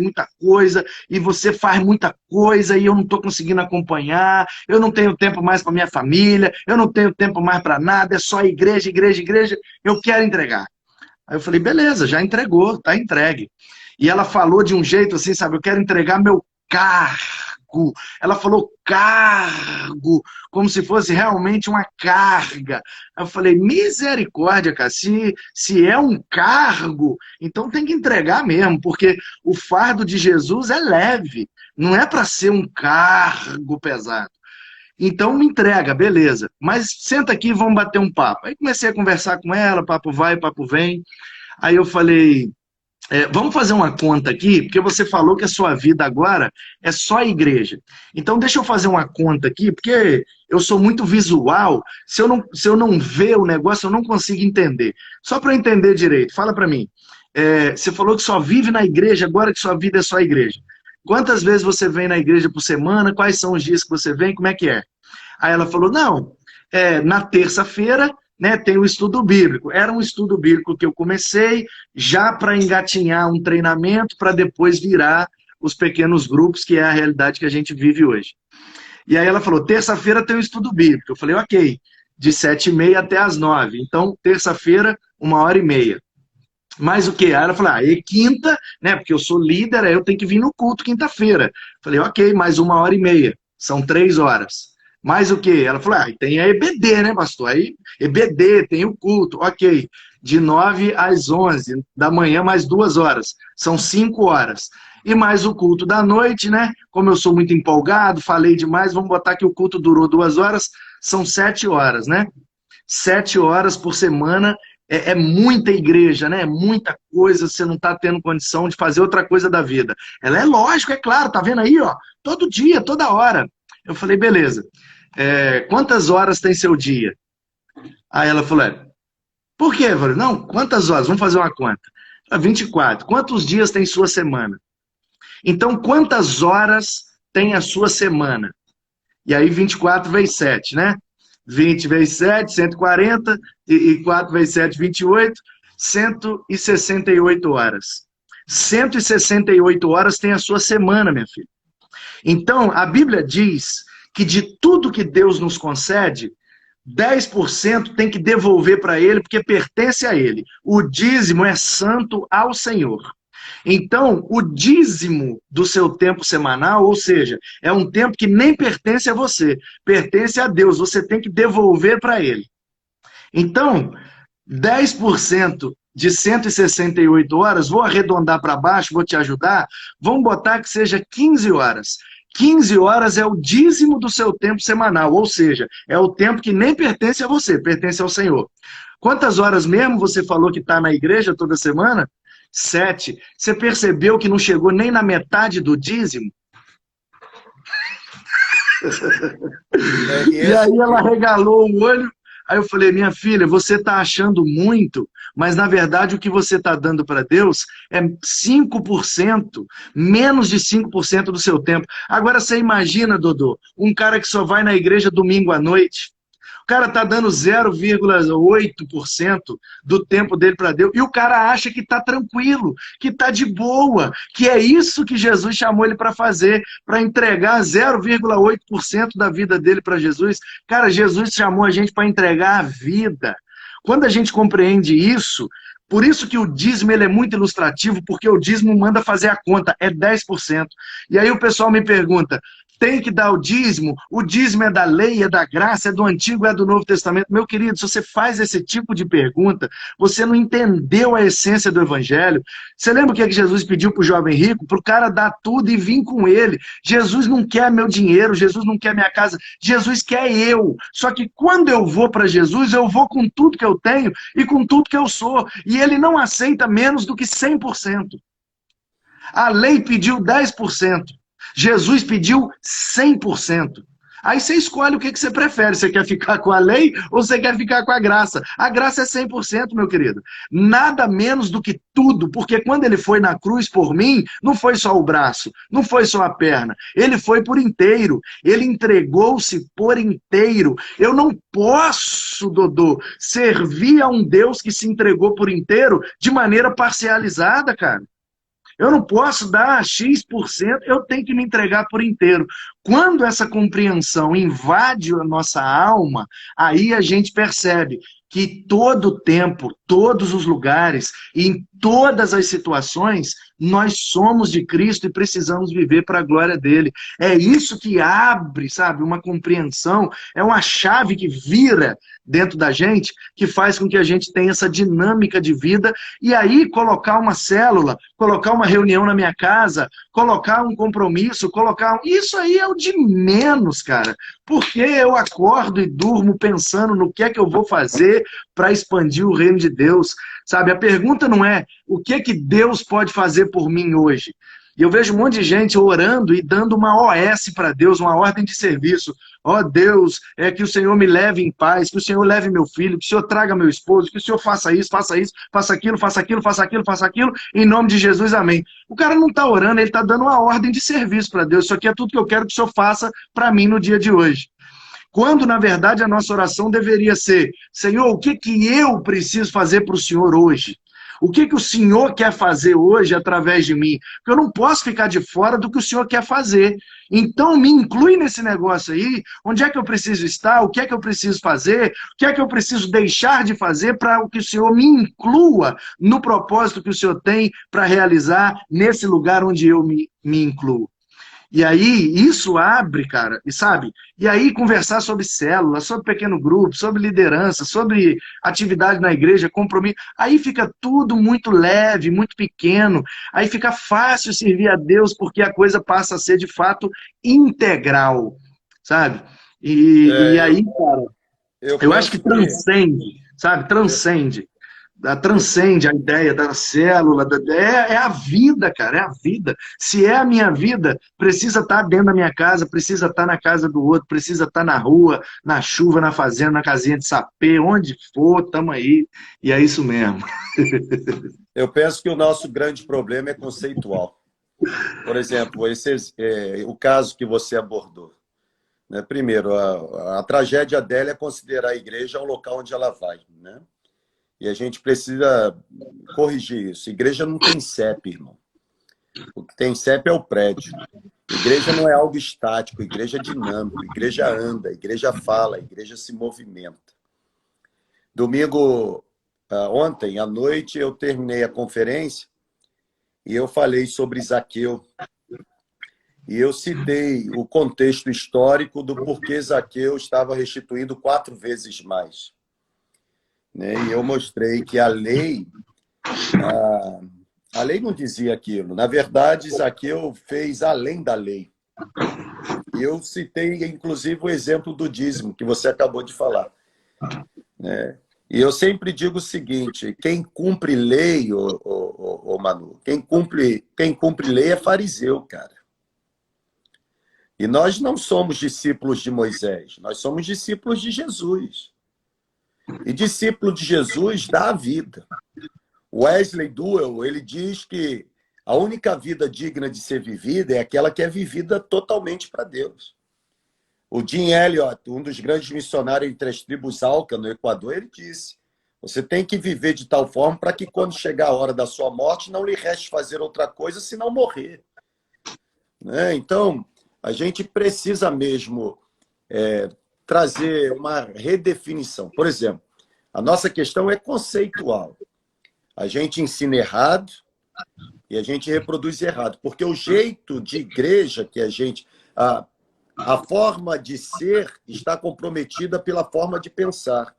e você faz muita coisa e eu não estou conseguindo acompanhar. Eu não tenho tempo mais para minha família. Eu não tenho tempo mais para nada. É só igreja, igreja, igreja. Eu quero entregar. Aí eu falei: beleza, já entregou, tá entregue. E ela falou de um jeito assim, sabe? Eu quero entregar meu cargo. Ela falou cargo, como se fosse realmente uma carga. Eu falei: misericórdia, cara, se é um cargo, então tem que entregar mesmo, porque o fardo de Jesus é leve, não é para ser um cargo pesado. Então me entrega, beleza. Mas senta aqui e vamos bater um papo. Aí comecei a conversar com ela, papo vai, papo vem. Aí eu falei: vamos fazer uma conta aqui, porque você falou que a sua vida agora é só igreja. Então deixa eu fazer uma conta aqui, porque eu sou muito visual. Se eu não ver o negócio, eu não consigo entender. Só para eu entender direito, fala para mim. Você falou que só vive na igreja, agora que sua vida é só igreja. Quantas vezes você vem na igreja por semana? Quais são os dias que você vem? Como é que é? Aí ela falou: não, na terça-feira, né, tem o estudo bíblico. Era um estudo bíblico que eu comecei já para engatinhar um treinamento para depois virar os pequenos grupos, que é a realidade que a gente vive hoje. E aí ela falou: terça-feira tem o estudo bíblico. Eu falei: ok, de 7h30 até as 9. Então, terça-feira, 1h30. Mais o quê? Aí ela falou: e quinta, né, porque eu sou líder, aí eu tenho que vir no culto quinta-feira. Falei: ok, mais 1h30. São 3 horas. Mais o quê? Ela falou: tem a EBD, né, pastor? Aí, EBD, tem o culto, ok. De 9 às 11 da manhã, mais 2 horas. São 5 horas. E mais o culto da noite, né? Como eu sou muito empolgado, falei demais, vamos botar que o culto durou 2 horas, são 7 horas, né? 7 horas por semana é muita igreja, né? É muita coisa, você não está tendo condição de fazer outra coisa da vida. Ela é lógico, é claro, tá vendo aí, ó? Todo dia, toda hora. Eu falei: beleza. Quantas horas tem seu dia? Aí ela falou: por quê? Eu falei: não, quantas horas? Vamos fazer uma conta. 24. Quantos dias tem sua semana? Então, quantas horas tem a sua semana? E aí 24 vezes 7, né? 20 vezes 7, 140, e 4 vezes 7, 28, 168 horas. 168 horas tem a sua semana, minha filha. Então, a Bíblia diz que de tudo que Deus nos concede, 10% tem que devolver para Ele, porque pertence a Ele. O dízimo é santo ao Senhor. Então, o dízimo do seu tempo semanal, ou seja, é um tempo que nem pertence a você, pertence a Deus, você tem que devolver para Ele. Então, 10% de 168 horas, vou arredondar para baixo, vou te ajudar, vamos botar que seja 15 horas. 15 horas é o dízimo do seu tempo semanal, ou seja, é o tempo que nem pertence a você, pertence ao Senhor. Quantas horas mesmo você falou que está na igreja toda semana? 7. Você percebeu que não chegou nem na metade do dízimo? E E aí ela regalou o olho. Aí eu falei, minha filha, você está achando muito, mas na verdade o que você está dando para Deus é 5%, menos de 5% do seu tempo. Agora você imagina, Dodô, um cara que só vai na igreja domingo à noite. O cara está dando 0,8% do tempo dele para Deus. E o cara acha que está tranquilo, que está de boa, que é isso que Jesus chamou ele para fazer, para entregar 0,8% da vida dele para Jesus. Cara, Jesus chamou a gente para entregar a vida. Quando a gente compreende isso, por isso que o dízimo ele é muito ilustrativo, porque o dízimo manda fazer a conta, é 10%. E aí o pessoal me pergunta, tem que dar o dízimo é da lei, é da graça, é do Antigo, é do Novo Testamento. Meu querido, se você faz esse tipo de pergunta, você não entendeu a essência do Evangelho. Você lembra o que é que Jesus pediu para o jovem rico? Para o cara dar tudo e vir com ele. Jesus não quer meu dinheiro, Jesus não quer minha casa, Jesus quer eu. Só que quando eu vou para Jesus, eu vou com tudo que eu tenho e com tudo que eu sou. E ele não aceita menos do que 100%. A lei pediu 10%. Jesus pediu 100%. Aí você escolhe o que você prefere. Você quer ficar com a lei ou você quer ficar com a graça? A graça é 100%, meu querido. Nada menos do que tudo, porque quando ele foi na cruz por mim, não foi só o braço, não foi só a perna. Ele foi por inteiro. Ele entregou-se por inteiro. Eu não posso, Dodô, servir a um Deus que se entregou por inteiro de maneira parcializada, cara. Eu não posso dar X%, eu tenho que me entregar por inteiro. Quando essa compreensão invade a nossa alma, aí a gente percebe que todo o tempo, todos os lugares, em todas as situações, nós somos de Cristo e precisamos viver para a glória dele. É isso que abre, sabe, uma compreensão, é uma chave que vira dentro da gente, que faz com que a gente tenha essa dinâmica de vida, e aí colocar uma célula, colocar uma reunião na minha casa, colocar um compromisso, Isso aí é o de menos, cara. Porque eu acordo e durmo pensando no que é que eu vou fazer para expandir o reino de Deus, sabe? A pergunta não é o que é que Deus pode fazer por mim hoje. E eu vejo um monte de gente orando e dando uma OS para Deus, uma ordem de serviço. Ó Deus, que o Senhor me leve em paz, que o Senhor leve meu filho, que o Senhor traga meu esposo, que o Senhor faça isso, faça aquilo, faça aquilo, faça aquilo, faça aquilo, em nome de Jesus, amém. O cara não está orando, ele está dando uma ordem de serviço para Deus. Isso aqui é tudo que eu quero que o Senhor faça para mim no dia de hoje. Quando, na verdade, a nossa oração deveria ser, Senhor, o que eu preciso fazer para o Senhor hoje? O que o Senhor quer fazer hoje através de mim? Porque eu não posso ficar de fora do que o Senhor quer fazer. Então, me inclui nesse negócio aí. Onde é que eu preciso estar? O que é que eu preciso fazer? O que é que eu preciso deixar de fazer para que o Senhor me inclua no propósito que o Senhor tem para realizar nesse lugar onde eu me incluo? E aí, isso abre, cara, e sabe? E aí, conversar sobre célula, sobre pequeno grupo, sobre liderança, sobre atividade na igreja, compromisso. Aí fica tudo muito leve, muito pequeno. Aí fica fácil servir a Deus, porque a coisa passa a ser, de fato, integral, sabe? E aí, cara, eu acho que transcende, sabe? Transcende a ideia da célula, é a vida, cara, é a vida. Se é a minha vida, precisa estar dentro da minha casa, precisa estar na casa do outro, precisa estar na rua, na chuva, na fazenda, na casinha de sapê, onde for, estamos aí, e é isso mesmo. Eu penso que o nosso grande problema é conceitual. Por exemplo, o caso que você abordou. Né? Primeiro, a tragédia dela é considerar a igreja o local onde ela vai, né? E a gente precisa corrigir isso. Igreja não tem CEP, irmão. O que tem CEP é o prédio. Igreja não é algo estático, igreja é dinâmico, igreja anda, igreja fala, igreja se movimenta. Domingo, ontem à noite, eu terminei a conferência e eu falei sobre Zaqueu. E eu citei o contexto histórico do porquê Zaqueu estava restituindo 4 vezes mais. E eu mostrei que a lei não dizia aquilo. Na verdade, Zaqueu fez além da lei. E eu citei, inclusive, o exemplo do dízimo, que você acabou de falar. E eu sempre digo o seguinte, quem cumpre lei, Manu, quem cumpre lei é fariseu, cara. E nós não somos discípulos de Moisés, nós somos discípulos de Jesus. E discípulo de Jesus dá a vida. Wesley Duell, ele diz que a única vida digna de ser vivida é aquela que é vivida totalmente para Deus. O Jim Elliot, um dos grandes missionários entre as tribos Auca, no Equador, ele disse: você tem que viver de tal forma para que quando chegar a hora da sua morte não lhe reste fazer outra coisa senão morrer. Né? Então, a gente precisa mesmo trazer uma redefinição. Por exemplo, a nossa questão é conceitual. A gente ensina errado e a gente reproduz errado. Porque o jeito de igreja que a gente... A forma de ser está comprometida pela forma de pensar.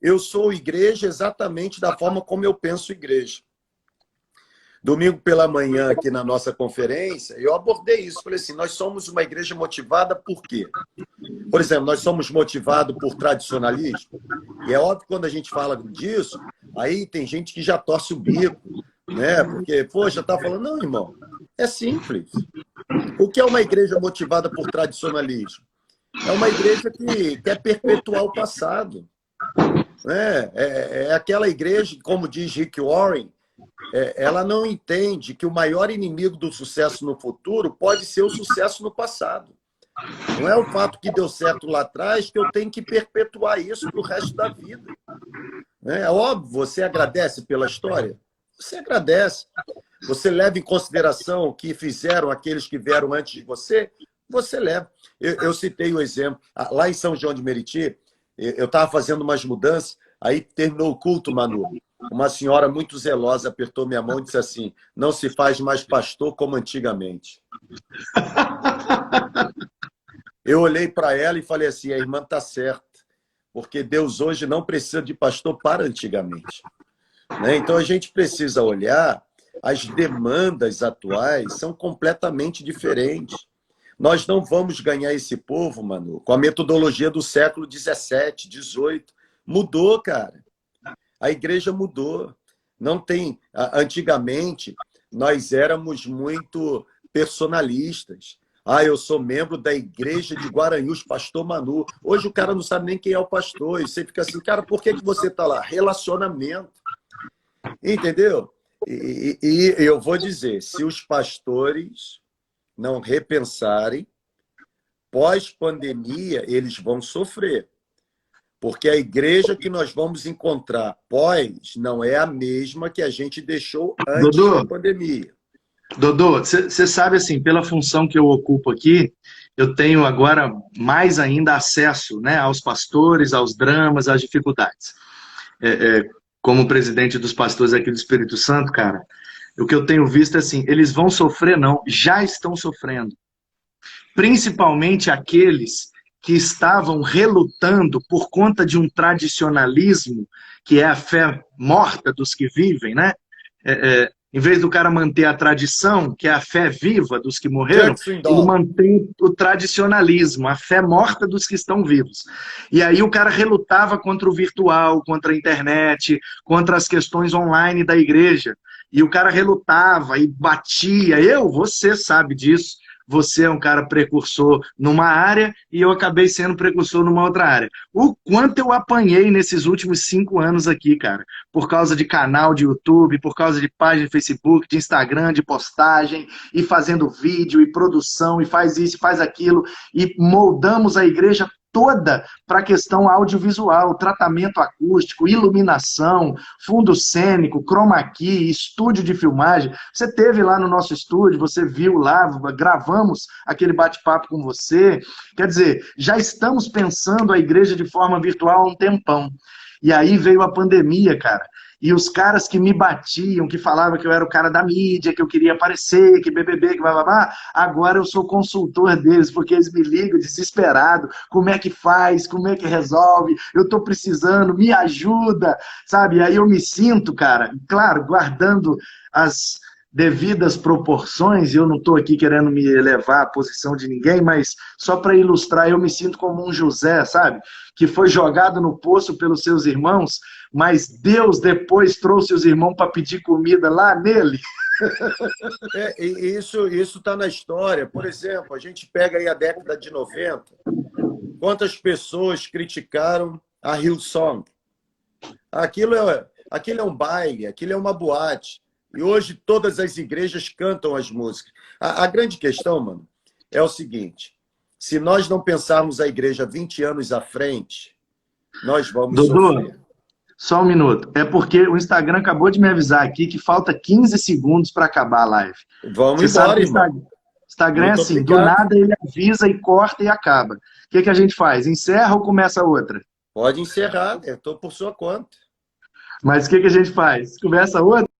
Eu sou igreja exatamente da forma como eu penso igreja. Domingo pela manhã, aqui na nossa conferência, eu abordei isso. Falei assim, nós somos uma igreja motivada por quê? Por exemplo, nós somos motivados por tradicionalismo. E é óbvio que quando a gente fala disso, aí tem gente que já torce o bico, né? Porque, poxa, tá falando, não, irmão, é simples. O que é uma igreja motivada por tradicionalismo? É uma igreja que quer perpetuar o passado. Né? É aquela igreja, como diz Rick Warren, ela não entende que o maior inimigo do sucesso no futuro pode ser o sucesso no passado. Não é o fato que deu certo lá atrás que eu tenho que perpetuar isso para o resto da vida. É óbvio, você agradece pela história? Você agradece. Você leva em consideração o que fizeram aqueles que vieram antes de você? Você leva. Eu citei o exemplo. Lá em São João de Meriti, eu estava fazendo umas mudanças, aí terminou o culto, Manu. Uma senhora muito zelosa apertou minha mão e disse assim, não se faz mais pastor como antigamente. Eu olhei para ela e falei assim, a irmã está certa, porque Deus hoje não precisa de pastor para antigamente. Né? Então a gente precisa olhar, as demandas atuais são completamente diferentes. Nós não vamos ganhar esse povo, Manu, com a metodologia do século 17, 18. Mudou, cara. A igreja mudou. Não tem... Antigamente, nós éramos muito personalistas. Eu sou membro da igreja de Guaranhuns, pastor Manu. Hoje o cara não sabe nem quem é o pastor. E você fica assim, cara, por que você está lá? Relacionamento. Entendeu? E eu vou dizer, se os pastores não repensarem, pós-pandemia, eles vão sofrer. Porque a igreja que nós vamos encontrar pós não é a mesma que a gente deixou antes da pandemia. Dodô, você sabe, assim, pela função que eu ocupo aqui, eu tenho agora mais ainda acesso, né, aos pastores, aos dramas, às dificuldades. Como presidente dos pastores aqui do Espírito Santo, cara, o que eu tenho visto é assim, eles vão sofrer não, já estão sofrendo. Principalmente aqueles que estavam relutando por conta de um tradicionalismo, que é a fé morta dos que vivem, né? Em vez do cara manter a tradição, que é a fé viva dos que morreram, ele mantém o tradicionalismo, a fé morta dos que estão vivos. E aí o cara relutava contra o virtual, contra a internet, contra as questões online da igreja. E o cara relutava e batia. Você sabe disso. Você é um cara precursor numa área e eu acabei sendo precursor numa outra área. O quanto eu apanhei nesses últimos 5 anos aqui, cara, por causa de canal de YouTube, por causa de página de Facebook, de Instagram, de postagem, e fazendo vídeo, e produção, e faz isso, faz aquilo, e moldamos a igreja toda para a questão audiovisual, tratamento acústico, iluminação, fundo cênico, chroma key, estúdio de filmagem. Você teve lá no nosso estúdio, você viu lá, gravamos aquele bate-papo com você. Quer dizer, já estamos pensando a igreja de forma virtual há um tempão. E aí veio a pandemia, cara. E os caras que me batiam, que falavam que eu era o cara da mídia, que eu queria aparecer, que BBB, que blá, agora eu sou consultor deles, porque eles me ligam desesperado, como é que faz, como é que resolve, eu tô precisando, me ajuda, sabe? E aí eu me sinto, cara, claro, guardando as devidas proporções, eu não estou aqui querendo me elevar à posição de ninguém, mas só para ilustrar, eu me sinto como um José, sabe? Que foi jogado no poço pelos seus irmãos, mas Deus depois trouxe os irmãos para pedir comida lá nele. E isso está na história. Por exemplo, a gente pega aí a década de 90, quantas pessoas criticaram a Hillsong? Aquilo é um baile, aquilo é uma boate. E hoje todas as igrejas cantam as músicas. A grande questão, mano, é o seguinte: se nós não pensarmos a igreja 20 anos à frente, nós vamos Dodô, sofrer. só um minuto. É porque o Instagram acabou de me avisar aqui que falta 15 segundos para acabar a live. Vamos Você sabe embora, que o irmão. Instagram é Muito assim, do obrigado. nada ele avisa e corta e acaba. O que a gente faz? Encerra ou começa outra? Pode encerrar, eu estou por sua conta. Mas o que a gente faz? Começa outra?